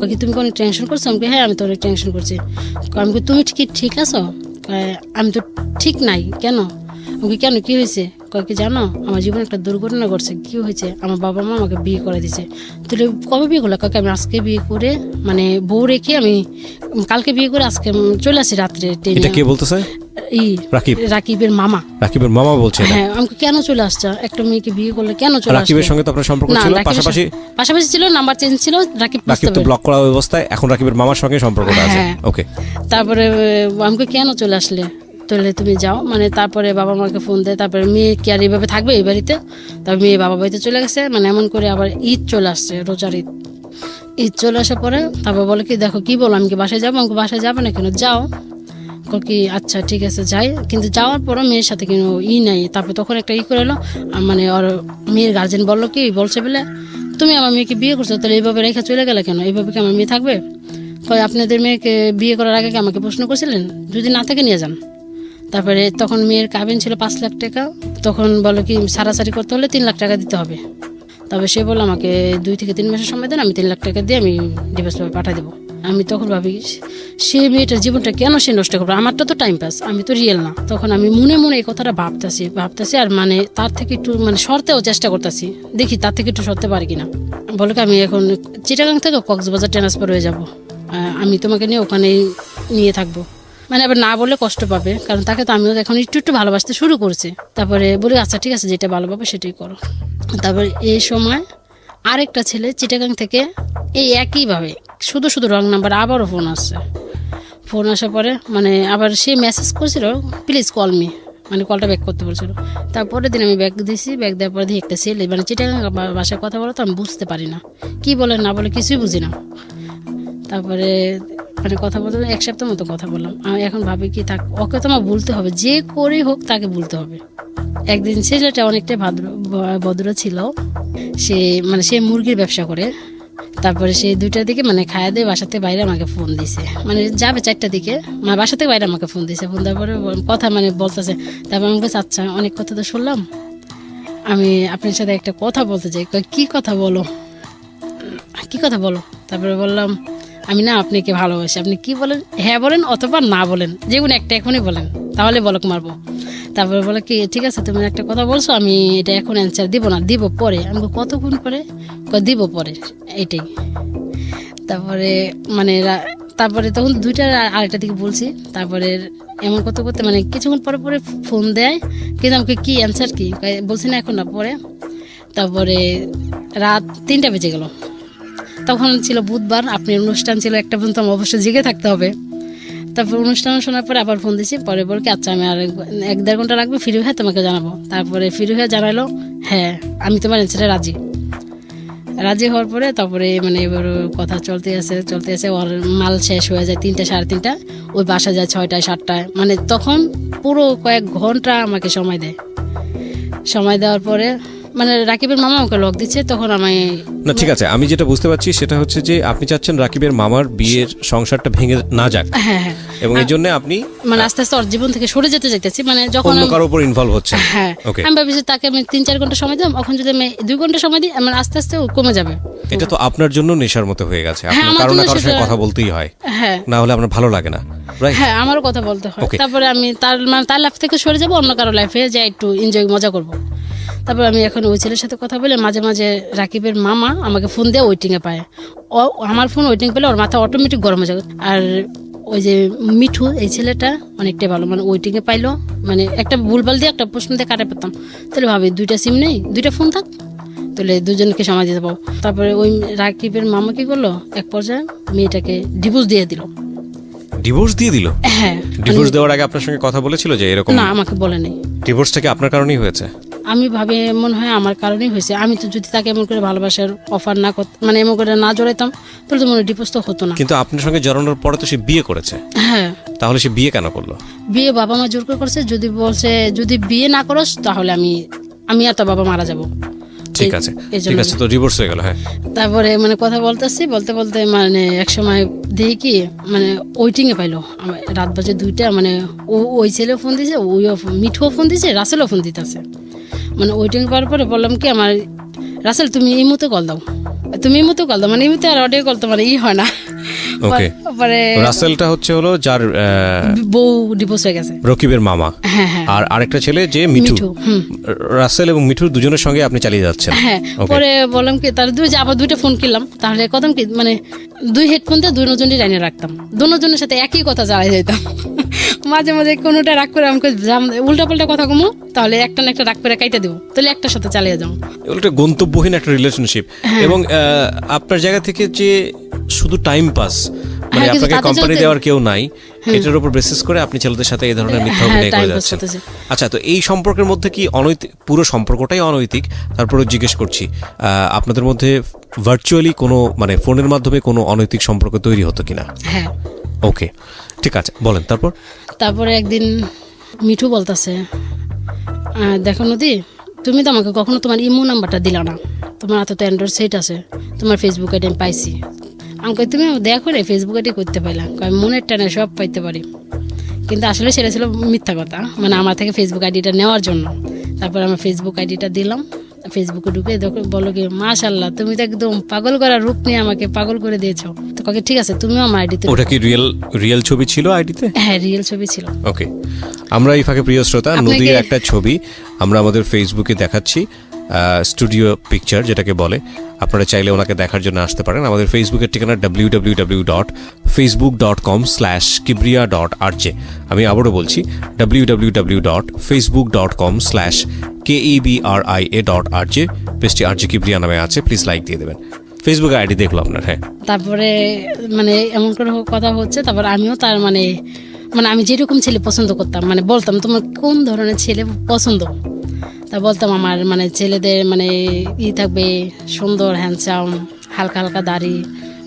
কি তুমি অনেক টেনশন করছো? আমি হ্যাঁ আমি তো অনেক টেনশন করছি। আমি তুমি কি ঠিক আছো? আমি তো ঠিক নাই। কেন? আমি কেন, কি হয়েছে? কি জানো, আমার জীবনে একটা দুর্ঘটনা ঘটছে। কি হয়েছে? আমার বাবা মা আমাকে বিয়ে করে দিছে। তাহলে কবে বিয়ে করলো? কাকে আমি আজকে বিয়ে করে মানে বউ রেখে আমি কালকে বিয়ে করে আজকে চলে আসি রাত্রে ট্রেনে। এটা কে বলতেছে? রাকিবের মামা। রাকিবের মামা বলছে? হ্যাঁ, আমাকে কেন চলে আসছে? একটা মেয়েকে বিয়ে করলে কেন চলে আসছে? রাকিবের সঙ্গে তো আপনার সম্পর্ক ছিল, পাশাপাশি ছিল, নাম্বার চেঞ্জ ছিল। রাকিব তো ব্লক করা অবস্থায়, এখন রাকিবের মামার সঙ্গে সম্পর্কটা আছে। ওকে। তারপরে আমাকে কেন চলে আসলে? তাহলে তুমি যাও, মানে তারপরে বাবা মাকে ফোন দেয়। তারপরে মেয়ে কি আর এইভাবে থাকবে এই বাড়িতে? তারপর মেয়ে বাবা বাড়িতে চলে গেছে। মানে এমন করে আবার ঈদ চলে আসছে, রোজার ঈদ চলে আসার পরে তারপর বলে কি দেখো কি বলো, আমি কি বাসায় যাবো? আমাকে বাসায় যাবে না কেন? যাও। কি আচ্ছা ঠিক আছে যাই। কিন্তু যাওয়ার পরও মেয়ের সাথে কিন্তু নাই। তারপর তখন একটা করে এলো, মানে ওর মেয়ের গার্জেন বললো কি বলছে বলে, তুমি আমার মেয়েকে বিয়ে করছো, তাহলে এইভাবে রেখে চলে গেলে কেন? এইভাবে কি আমার মেয়ে থাকবে? আপনাদের মেয়েকে বিয়ে করার আগে কি আমাকে প্রশ্ন করছিলেন? যদি না থেকে নিয়ে যান। তারপরে তখন মেয়ের কাবিন ছিল 5 লাখ টাকা। তখন বলো কি সারাসারি করতে হলে 3 লাখ টাকা দিতে হবে। তবে সে বললো আমাকে 2 থেকে 3 মাসের সময় দেন, আমি 3 লাখ টাকা দিয়ে আমি ডিভোর্স পেপার পাঠিয়ে দেবো। আমি তখন ভাবি সে মেয়েটার জীবনটা কেন সে নষ্ট করবো? আমারটা তো টাইম পাস, আমি তো রিয়েল না। তখন আমি মনে মনে এই কথাটা ভাবতেছি আর মানে তার থেকে একটু মানে সরতেও চেষ্টা করতেছি, দেখি তার থেকে একটু সরতে পারি কিনা। বলে আমি এখন চিটাগাং থেকে কক্সবাজার ট্রান্সফার হয়ে যাব, আমি তোমাকে নিয়ে ওখানে নিয়ে থাকবো। মানে আবার না বললে কষ্ট পাবে, কারণ তাকে তো আমিও এখন একটু ভালোবাসতে শুরু করছি। তারপরে বলি আচ্ছা ঠিক আছে, যেটা ভালো পাবে সেটাই করো। তারপরে এই সময় আরেকটা ছেলে চিটাগাং থেকে এই একইভাবে শুধু রং নাম্বার আবারও ফোন আসছে। ফোন আসার পরে মানে আবার সে মেসেজ করছিল প্লিজ কল মি, মানে কলটা ব্যাক করতে বলছিল। তারপরের দিন আমি ব্যাক দিয়েছি, ব্যাক দেওয়ার পরে দিয়ে একটা ছেলে মানে চিটাগাং বাসায় কথা বলো তো আমি বুঝতে পারি না, কি বলে না বলে কিছুই বুঝি না। তারপরে মানে কথা বলতে 1 সপ্তাহ মতো কথা বললাম। আমি এখন ভাবি কি থাক, ওকে তো আমার বলতে হবে, যে করেই হোক তাকে বলতে হবে। একদিন ছেলেটা অনেকটাই ভদ্র ছিল, সে মুরগির ব্যবসা করে। তারপরে সে 2টার দিকে মানে খাওয়া দিয়ে বাসাতে বাইরে আমাকে ফোন দিছে, মানে যাবে 4টার দিকে, মানে বাসা থেকে বাইরে আমাকে ফোন দিছে। ফোন দেওয়ার পরে কথা মানে বলতেছে। তারপর আমাকে আচ্ছা অনেক কথা তো শুনলাম, আমি আপনার সাথে একটা কথা বলতে চাই। কি কথা বলো? তারপরে বললাম আমি না আপনাকে ভালোবাসি। আপনি কি বলেন? হ্যাঁ বলেন অথবা না বলেন, যে কোনো একটা এখনই বলেন, তাহলে বলক মারবো। তারপরে বলে কি ঠিক আছে তুমি একটা কথা বলছো, আমি এটা এখন অ্যান্সার দিব না, দিব পরে। আমি কতক্ষণ পরে? দিব পরে, এটাই। তারপরে তখন 2টার আড়াইটার দিকে বলছি। তারপরে এমন করতে মানে কিছুক্ষণ পরে ফোন দেয়, কিন্তু আমাকে কি অ্যান্সার কি বলছি না এখন না পরে। তারপরে রাত 3টা বেজে গেল। তখন ছিল বুধবার, আপনার অনুষ্ঠান ছিল 1টা পর্যন্ত, আমার অবশ্যই জেগে থাকতে হবে। তারপর অনুষ্ঠান শোনার পরে আবার ফোন দিয়েছি, পরে বল কি আচ্ছা আমি আর 1-1.5 ঘন্টা লাগবে, ফ্রি হয়ে তোমাকে জানাবো। তারপরে ফ্রি হয়ে জানালো হ্যাঁ আমি তোমার অ্যান্সারে রাজি। রাজি হওয়ার পরে তারপরে মানে এবার কথা চলতে আছে, ওর মাল শেষ হয়ে যায় 3টা 3:30, ওই বাসা যায় 6টায় 7টায়, মানে তখন পুরো কয়েক ঘন্টা আমাকে সময় দেওয়ার পরে মানে রাকিবের মামা আমাকে লক দিচ্ছে। তখন আমি না ঠিক আছে, আমি যেটা বুঝতে পারছি সেটা হচ্ছে যে আপনি চাচ্ছেন রাকিবের মামার বিয়ের সংসারটা ভেঙে না যাক, হ্যাঁ হ্যাঁ, এবং এই জন্য আপনি মানে আস্তে আস্তে ওর জীবন থেকে সরে যেতে চাইতেছি। মানে যখন অন্য কারোর উপর ইনভলভ হচ্ছেন। হ্যাঁ ওকে, আমি ভাবছি তাকে আমি 3-4 ঘন্টা সময় দিলাম, এখন যদি আমি 2 ঘন্টা সময় দিই আমার আস্তে আস্তে ও কমে যাবে। এটা তো আপনার জন্য নেশার মতো হয়ে গেছে, হ্যাঁ, আপনার আমার কারো না জন্য কারোর সঙ্গে সেটা- কথা বলতেই হয়, হ্যাঁ না হলে আপনার ভালো লাগে না, রাইট? হ্যাঁ আমারও কথা বলতে হয়। Okay. তারপরে আমি তার লাইফ থেকে সরে যাবো, অন্য কারো লাইফে যাই একটু এনজয় মজা করব। তারপর আমি এখন ওই ছেলের সাথে কথা বলে মাঝে মাঝে রাকিবের মামা আমাকে ফোন দিয়ে ওয়েটিংয়ে পায়। আমার ফোন ওয়েটিং পেলে ওর মাথা অটোমেটিক গরম হয়ে যাবে। আর ওই যে মিঠু এই ছেলেটা অনেকটাই ভালো, মানে ওয়েটিংয়ে পাইলো, মানে একটা ভুলভাল দিয়ে একটা প্রশ্ন দিয়ে কাটে পেতাম। তাহলে ভাবি 2টা সিম নেই, 2টা ফোন থাক, তাহলে দুজনকে সময় দিতে পারবো। তারপরে ওই রাকিবের মামা কি করলো, এক পর্যায়ে মেয়েটাকে ডিভোর্স দিয়ে দিল। ডিভোর্স দিয়ে দিল? হ্যাঁ, ডিভোর্স দেওয়ার আগে আপনার সঙ্গে কথা বলেছিল যে এরকম? না আমাকে বলে নেই। ডিভোর্সটা কি আপনার কারণেই হয়েছে? আমি ভাবি মনে হয় আমার কারণেই হয়েছে। আমি তো যদি তাকে এমন করে ভালোবাসার অফার না করতাম, মানে এমন করে না জড়াইতাম, তাহলে তো মনে ডিভোর্স তো হতো না। কিন্তু আপনার সঙ্গে জড়ানোর পরে তো সে বিয়ে করেছে, হ্যাঁ তাহলে সে বিয়ে কেন করলো? বিয়ে বাবা মা জোর করে করছে। যদি বলছে যদি বিয়ে না করস তাহলে আমি আর তোর বাবা মারা যাব। ঠিক আছে, ঠিক আছে, তো ডিভোর্স হয়ে গেল। হ্যাঁ, তারপরে মানে কথা বলতে বলতে মানে এক সময় দেখি কি মানে ওয়েটিংয়ে পাইলো, রাত বাজে 2টা, মানে ওই ছেলেও ফোন দিছে, ওইও মিঠুও ফোন দিছে, রাসেলও ফোন দিতেছে। মানে ওয়েটিং পাওয়ার পরে বললাম কি আমার রাসেল তুমি এই মুহূর্তে কল দাও, মানে এই মুহূর্তে আর অডিও কল তো মানে হয় না। ওকে। পরে রাসেলটা হলো যার বউ ডিভোর্স হয়ে গেছে। রকিবের মামা। হ্যাঁ হ্যাঁ, আর আরেকটা ছেলে যে মিঠু। হুম। রাসেল এবং মিঠুর দুজনের সঙ্গে আপনি চালিয়ে যাচ্ছেন। হ্যাঁ, Okay. পরে বললাম কি তার আবার 2টা ফোন কিনলাম, তাহলে কথা কি মানে 2 হেডফোন দিয়ে দুজনই লাইনে রাখতাম, দুজনের সাথে একই কথা চালাই যেতাম। মাঝে মাঝে কোনোটা রাগ করে আমাকে উল্টা পাল্টা কথা কমো, তাহলে একটা না একটা রাগ করে কাইটা দেবো, তাহলে একটার সাথে চালিয়ে যাও। এগুলো একটা গন্তব্যহীন একটা রিলেশনশিপ। এবং আপনার জায়গা থেকে যে শুধু টাইম পাস, মানে হ্যাঁ, কিন্তু আপনাকে তাদের কোম্পানি সাথে- দেওয়ার কেউ নাই, এটার উপর বেসিস করে আপনি ছেলেদের সাথে এই ধরনের মিথ্যা হ্যাঁ, অভিনয় করে time pass যাচ্ছেন। করতেছে। আচ্ছা, তো এই সম্পর্কের মধ্যে কি অনৈতিক, পুরো সম্পর্কটাই অনৈতিক? তারপরে জিজ্ঞেস করছি আপনাদের মধ্যে ভার্চুয়ালি কোনো মানে ফোনের মাধ্যমে কোনো অনৈতিক সম্পর্ক তৈরি হতো কিনা? হ্যাঁ, ওকে, ঠিক আছে, বলেন তারপর। তারপরে একদিন মিঠু বলতেছে দেখো নদী, তুমি তো আমাকে কখনো তোমার ইমো নাম্বারটা দিলা না, তোমার হাতে তো অ্যান্ড্রয়েড সেট আছে, তোমার ফেসবুক আইডি আমি পাইছি। আমি কই তুমি দেখো রে ফেসবুক আইডি করতে পাইলাম, আমি মনের টানে সব পাইতে পারি। কিন্তু আসলে সেটা ছিল মিথ্যা কথা, মানে আমার থেকে ফেসবুক আইডিটা নেওয়ার জন্য। তারপর আমার ফেসবুক আইডিটা দিলাম, ফেসবুকে ঢুকে বলো কি মাশাআল্লাহ তুমি তো একদম পাগল করা রূপ নিয়ে আমাকে পাগল করে দিয়েছো। তো কাকে ঠিক আছে তুমিও আমার আইডিতে। ওটা কি রিয়েল ছবি ছিল আইডিতে? হ্যাঁ রিয়েল ছবি ছিল। ওকে, আমরা এই ফাঁকে প্রিয় শ্রোতা আপনাকে- নদীর একটা ছবি আমরা আমাদের ফেসবুকে দেখাচ্ছি, স্টুডিও পিকচার যেটাকে বলে। আপনারা চাইলে ওনাকে দেখার জন্য আসতে পারেন। আমাদের ফেসবুকের ঠিকানা www.facebook.com/kibria.rj। আমি আবারও বলছি www.facebook.com/kebria.rj। পেজটি আরজে কিবরিয়া নামে আছে, প্লিজ লাইক দিয়ে দেবেন। ফেসবুকে আইডি দেখলো আপনার? হ্যাঁ। তারপরে মানে এমন করে কথা হচ্ছে, তারপর আমিও তার মানে আমি যেরকম ছেলে পছন্দ করতাম, মানে বলতাম তোমার কোন ধরনের ছেলে পছন্দ, তা বলতাম আমার মানে ছেলেদের মানে থাকবে সুন্দর হ্যান্ডসাম, হালকা হালকা দাড়ি,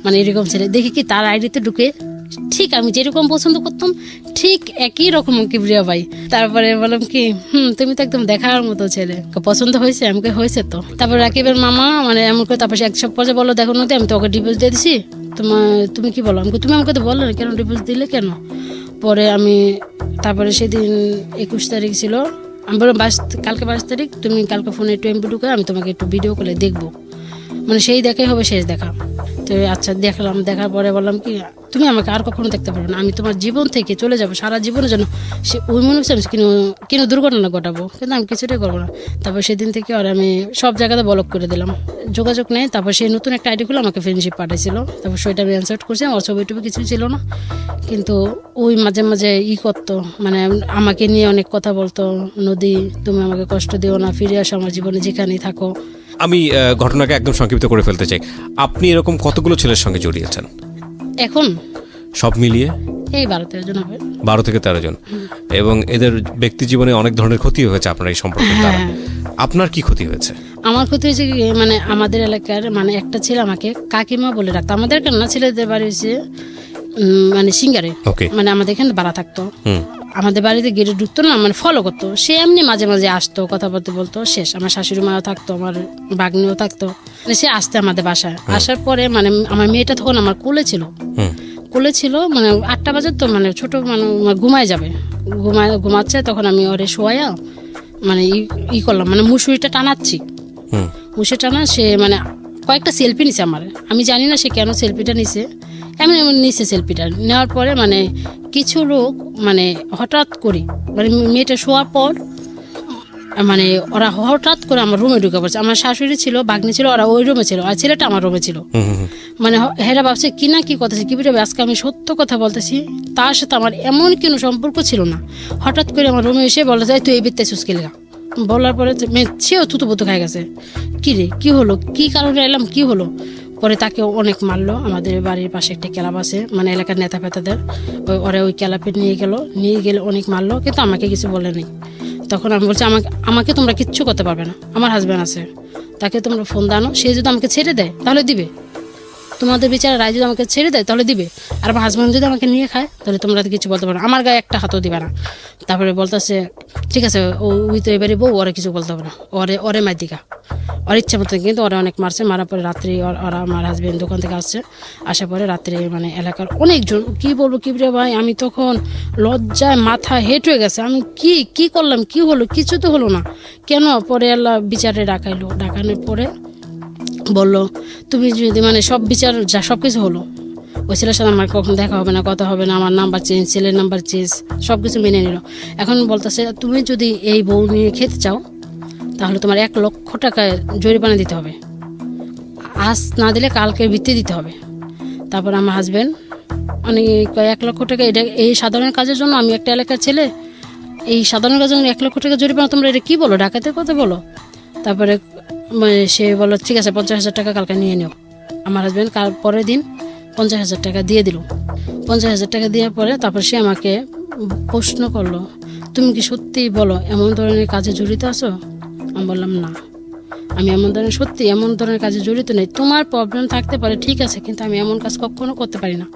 মানে এরকম ছেলে। দেখি কি তার আইডিতে ঢুকে ঠিক আমি যেরকম পছন্দ করতাম ঠিক একই রকম কিবরিয়া ভাই। তারপরে বললাম কি তুমি তো একদম দেখার মতো ছেলে, পছন্দ হয়েছে? আমাকে হয়েছে তো। তারপর রাকিবের মামা মানে এমন করে তারপর এক সব পর্যায়ে বললো দেখো নদী আমি তো ওকে ডিভোর্স দিয়ে দিছি, তুমি কি বলো? তুমি আমাকে তো বললো না কেন ডিভোর্স দিলে কেন? পরে আমি তারপরে সেদিন 21 তারিখ ছিল, আমি বললাম কালকে 22 তারিখ, তুমি কালকে ফোনে একটু এমবি ঢুকে আমি তোমাকে একটু ভিডিও কলে দেখবো, মানে সেই দেখাই হবে শেষ দেখা। তো আচ্ছা দেখলাম, দেখার পরে বললাম কি তুমি আমাকে আর কখনো দেখতে পারবে না, আমি তোমার জীবন থেকে চলে যাবো সারা জীবনের জন্য। সে ওই মনে হচ্ছে আমি কিনো দুর্ঘটনা ঘটাবো, কিন্তু আমি কিছুটাই করবো না। তারপর সেদিন থেকে আর আমি সব জায়গাতে ব্লক করে দিলাম, যোগাযোগ নেই। তারপর সেই নতুন একটা আইডি খুলে আমাকে ফ্রেন্ডশিপ পাঠাইছিল, তারপর সেটা আমি অ্যানসার করছি, আমার ছবি টবি কিছুই ছিল না। কিন্তু ওই মাঝে মাঝে করতো, মানে আমাকে নিয়ে অনেক কথা বলতো, নদী তুমি আমাকে কষ্ট দিও না, ফিরে আসো আমার জীবনে যেখানেই থাকো। আমি ঘটনাকে একদম সংক্ষিপ্ত করে ফেলতে চাই। আপনি এরকম কতগুলো ছেলের সঙ্গে জড়িয়েছেন এখন সব মিলিয়ে? এই 12-13 জন হবে। 12 থেকে 13 জন। এবং এদের ব্যক্তি জীবনে অনেক ধরনের ক্ষতি হয়েছে আপনার এই সম্পর্কের দ্বারা। আপনার কি ক্ষতি হয়েছে? আমার ক্ষতি হয়েছে কি, মানে আমাদের এলাকার মানে একটা ছেলে আমাকে কাকিমা বলে রাখতো। আমাদের কেন না, ছেলেদের বাড়ি হয়েছে মানে সিঙ্গারে, ওকে। মানে আমাদের এখানে ভাড়া থাকতো। আমাদের বাড়িতে গেটে ঢুকতো না, মানে ফলো করতো। সে এমনি মাঝে মাঝে আসতো, কথাবার্তা বলতো, শেষ। আমার শাশুড়ি মাও থাকতো, আমার বাগ্নিও থাকতো। মানে সে আসতে আমাদের বাসায়। আসার পরে মানে আমার মেয়েটা তখন আমার কোলে ছিল, মানে 8টা বাজে তো, মানে ছোট মানে ঘুমায় যাবে, ঘুমাচ্ছে। তখন আমি ওরে শোয়াইয়া মানে ই করলাম, মানে মুসুরিটা টানাচ্ছি, মুসুরি টানা। সে মানে কয়েকটা সেলফি নিছে আমার, আমি জানি না সে কেন সেলফিটা নিছে, এমন এমন নিছে সেলফিটা। নেওয়ার পরে মানে কিছু লোক মানে হঠাৎ করে মানে মেয়েটা শোয়ার পর মানে ওরা হঠাৎ করে আমার রুমে ঢুকে পড়ছে। আমার শাশুড়ি ছিল, বাগ্নি ছিল, ওরা ওই রুমে ছিল, আর ছেলেটা আমার রুমে ছিল। মানে হেরা ভাবছে কি না কি কথা, কি বুঝবে। আজকে আমি সত্য কথা বলতেছি, তার সাথে আমার এমন কোনো সম্পর্ক ছিল না। হঠাৎ করে আমার রুমে এসে বলা যায় তুই এই বেতে সুস্কে লেগা, বলার পরে সেও থুতুপুতু খাই গেছে। কি রে, কি হলো, কি কারণে এলাম, কি হলো। পরে তাকে অনেক মারলো। আমাদের বাড়ির পাশে একটা ক্লাব আছে, মানে এলাকার নেতা ফেতাদের, ওরা ওই ক্লাবে নিয়ে গেলে অনেক মারলো, কিন্তু আমাকে কিছু বলে নেই। তখন আমি বলছি আমাকে তোমরা কিচ্ছু করতে পারবে না, আমার হাজব্যান্ড আছে, তাকে তোমরা ফোন দানো, সে যদি আমাকে ছেড়ে দেয় তাহলে দিবে, তোমাদের বিচারে রায় যদি আমাকে ছেড়ে দেয় তাহলে দিবে, আর আমার হাজব্যান্ড যদি আমাকে নিয়ে খায় তাহলে তোমরা কিছু বলতে পারো না, আমার গায়ে একটা হাতও দিবে না। তারপরে বলতেছে ঠিক আছে, ওই তো এবারে বউ, ওরা কিছু বলতে হবে না, ওরে মার দিকা, ওর ইচ্ছা মতো। কিন্তু ওরা অনেক মারছে, মারার পরে রাত্রি ওরা আমার হাজব্যান্ড দোকান থেকে আসছে, আসার পরে রাত্রে মানে এলাকার অনেকজন, কি বলবো কি রে ভাই, আমি তখন লজ্জায় মাথা হেট হয়ে গেছে। আমি কি করলাম, কি হলো, কিছু তো হলো না কেন। পরে আল্লাহ বিচারে ডাকাইলো, ডাকানোর পরে বললো তুমি যদি মানে সব বিচার যা সব কিছু হলো, ওই ছেলের সাথে আমার কখন দেখা হবে না, কথা হবে না, আমার নাম্বার চেঞ্জ, ছেলের নাম্বার চেঞ্জ, সব কিছু মেনে নিল। এখন বলতেছে তুমি যদি এই বউ নিয়ে খেতে চাও তাহলে তোমার 1 লক্ষ টাকা জরিমানা দিতে হবে, আজ না দিলে কালকে ভিত্তি দিতে হবে। তারপর আমার হাজব্যান্ড মানে 1 লক্ষ টাকা, এটা এই সাধারণ কাজের জন্য, আমি একটা এলাকার ছেলে, এই সাধারণ কাজের জন্য 1 লক্ষ টাকা জরিমানা, তোমরা এটা কী বলো, ডাকাতের কথা বলো। তারপরে সে বললো ঠিক আছে 50,000 টাকা কালকে নিয়ে নিও। আমার হাজব্যান্ড পরের দিন 50,000 টাকা দিয়ে দিল। 50,000 টাকা দেওয়ার পরে তারপর সে আমাকে প্রশ্ন করলো তুমি কি সত্যিই বলো এমন ধরনের কাজে জড়িত আছো? আমি বললাম না, আমি এমন ধরনের কাজে জড়িত নেই। তোমার প্রবলেম থাকতে পারে ঠিক আছে, কিন্তু আমি এমন কাজ কখনো করতে পারি না।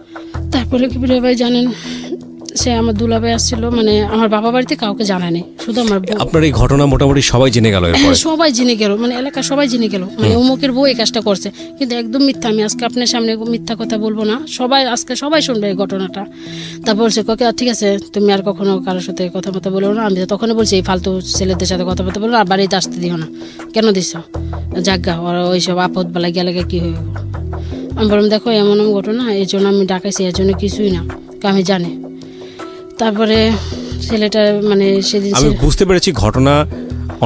তারপরে কি ভাই জানেন, সে আমার দুলাভাই আসছিল, মানে আমার বাবা বাড়িতে কাউকে জানায়নি, শুধু আমার বউ। আপনার এই ঘটনা মোটামুটি সবাই জেনে গেল? সবাই জেনে গেল, মানে এলাকা সবাই জেনে গেল, মানে অমুকের বউ এই কাজটা করছে, কিন্তু একদম মিথ্যা। আমি আজকে আপনার সামনে মিথ্যা কথা বলবো না, আজকে সবাই শুনবে এই ঘটনাটা। তারপর বলছে কাকে ঠিক আছে তুমি আর কখনো কারোর সাথে কথাবার্তা বলো না। আমি তখন বলছি এই ফালতু ছেলেদের সাথে কথাবার্তা বলো না, আর বাড়িতে আসতে দিও না। কেন দিস জাগা, ওরা ওইসব আপদ বেলা গেলে কি হইব। আমি বললাম দেখো এমন ঘটনা, এই জন্য আমি ডাকাইছি, এর জন্য কিছুই না, আমি জানি। তারপরে ছেলেটা মানে সেদিন আমি বুঝতে পেরেছি ঘটনা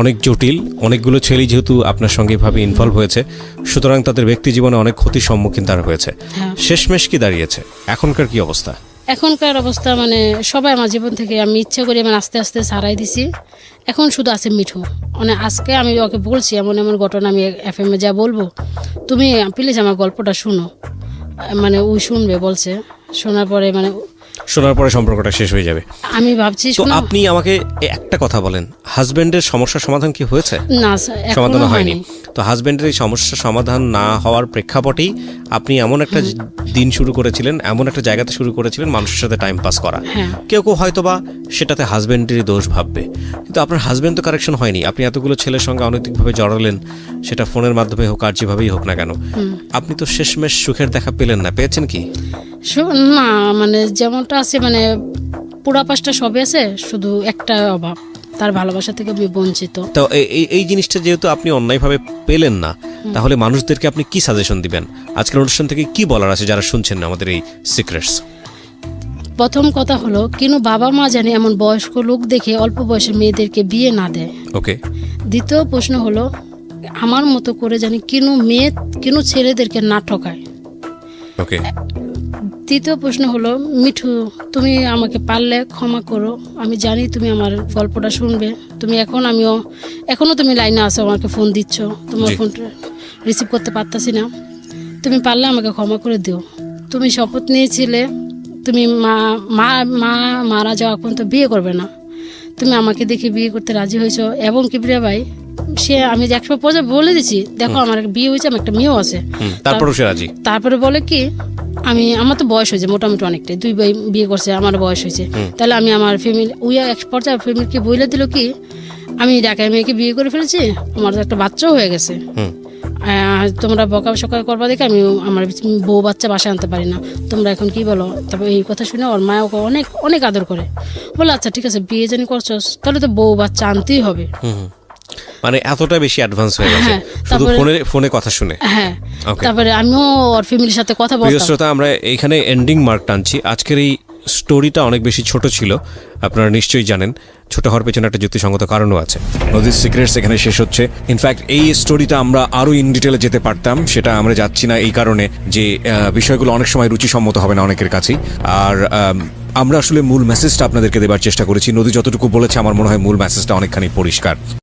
অনেক জটিল, অনেকগুলো ছেলে যেহেতু আপনার সঙ্গে ভাবে ইনভলভ হয়েছে, সুতরাং তাদের ব্যক্তি জীবনে অনেক ক্ষতির সম্মুখীন তারা হয়েছে। শেষমেশ কি দাঁড়িয়েছে, এখনকার কি অবস্থা? এখনকার অবস্থা মানে সবাই আমার জীবন থেকে আমি ইচ্ছা করি মানে আস্তে আস্তে ছাড়াই দিছি। এখন শুধু আছে মিঠু। মানে আজকে আমি ওকে বলছি এমন এমন ঘটনা আমি FM যা বলবো, তুমি প্লিজ আমার গল্পটা শুনো। মানে ওই শুনবে বলছে, শোনার পরে সম্পর্কটা শেষ হয়ে যাবে। আমি ভাবছি তো আপনি আমাকে একটা কথা বলেন, হাজবেন্ডের সমস্যার সমাধান কি হয়েছে? না, সমাধান হয়নি। তো হাজবেন্ডের এই সমস্যার সমাধান না হওয়ার প্রেক্ষাপটেই আপনি এমন একটা দিন শুরু করেছিলেন, এমন একটা জায়গাতে শুরু করেছিলেন মানুষের সাথে টাইম পাস করা। কেউ হয়তোবা সেটাতে হাজবেন্ডেরই দোষ ভাববে, কিন্তু আপনার হাজবেন্ড তো কারেকশন হয়নি। আপনি এতগুলো ছেলের সঙ্গে অনৈতিকভাবে জড়ালেন, সেটা ফোনের মাধ্যমে হোক আর যেভাবেই হোক না কেন, আপনি তো শেষমেশ সুখের দেখা পেলেন না। পেয়েছেন কি? না, মানে যেমনটা আছে মানে পুরা পাশটা সবই আছে, শুধু একটা অভাব, তার ভালোবাসা থেকে আমি বঞ্চিত। তো এই জিনিসটা যেহেতু আপনি অন্যায়ভাবে পেলেন না, তাহলে মানুষদেরকে আপনি কি সাজেশন দিবেন? আজকের অনুষ্ঠান থেকে কি বলার আছে যারা শুনছেন না আমাদের এই সিক্রেটস? প্রথম কথা হলো কেন বাবা মা জানে এমন বয়স্ক লোক দেখে অল্প বয়সের মেয়েদেরকে বিয়ে না দেয়। ওকে। দ্বিতীয় প্রশ্ন হলো আমার মতো করে জানি কেন ছেলেদেরকে না ঠকায়। ওকে। তৃতীয় প্রশ্ন হলো, মিঠু তুমি আমাকে পারলে ক্ষমা করো, আমি জানি তুমি আমার গল্পটা শুনবে, তুমি এখনো তুমি লাইনে আছো, আমাকে ফোন দিচ্ছ, তোমার জি। ফোনটা রিসিভ করতে পারতাছি না, তুমি পারলে আমাকে ক্ষমা করে দিও। তুমি শপথ নিয়েছিলে তুমি মারা যাওয়া পর্যন্ত বিয়ে করবে না, তুমি আমাকে দেখে বিয়ে করতে রাজি হয়েছো। এবং কিবরিয়া ভাই আমি যে 100% বলে দিচ্ছি, দেখো আমার একটা বিয়ে হয়েছে, আমার একটা মেয়েও আছে। তারপরও সে রাজি। তারপরে বলে কি, আমার তো বয়স হয়েছে মোটামুটি অনেকটাই, 2 ভাই বিয়ে করছে, আমার বয়স হয়েছে, তাহলে আমি আমার ফ্যামিলি এক পর্যায়ে ফ্যামিলিকে বলে দিল কি, আমি ঢাকায় মেয়েকে বিয়ে করে ফেলেছি, আমার তো একটা বাচ্চাও হয়ে গেছে, তোমরা বকা সকা করবা দেখে আমি আমার বউ বাচ্চা বাসায় আনতে পারি না, তোমরা এখন কি বলো। তারপর এই কথা শুনে ওর মা ওকে অনেক অনেক আদর করে, বলে আচ্ছা ঠিক আছে, বিয়ে জানি করছো তাহলে তো বউ বাচ্চা আনতেই হবে। মানে এতটা বেশি অ্যাডভান্স হয়ে গেছে হ্যাঁ, শুধু তারপরে- ফোনে কথা শুনে। হ্যাঁ, Okay. তারপরে আমিও ওর ফ্যামিলির সাথে কথা প্রিয় বলতাম। শ্রোতা, আমরা এখানে এন্ডিং মার্ক টানছি। আজকের এই স্টোরিটা অনেক বেশি ছোট ছিল, আপনারা নিশ্চয়ই জানেন। ছোট হওয়ার পেছনে একটা যুক্তিসঙ্গত কারণও আছে। নদীর সিক্রেটস এখানে শেষ হচ্ছে। ইনফ্যাক্ট এই স্টোরিটা আমরা আরো ইন ডিটেলে যেতে পারতাম, সেটা আমরা যাচ্ছি না এই কারণে যে বিষয়গুলো অনেক সময় রুচিসম্মত হবে না অনেকের কাছেই। আর আমরা আসলে মূল মেসেজটা আপনাদেরকে দেবার চেষ্টা করেছি। নদী যতটুকু বলেছে আমার মনে হয় মূল মেসেজটা অনেকখানি পরিষ্কার।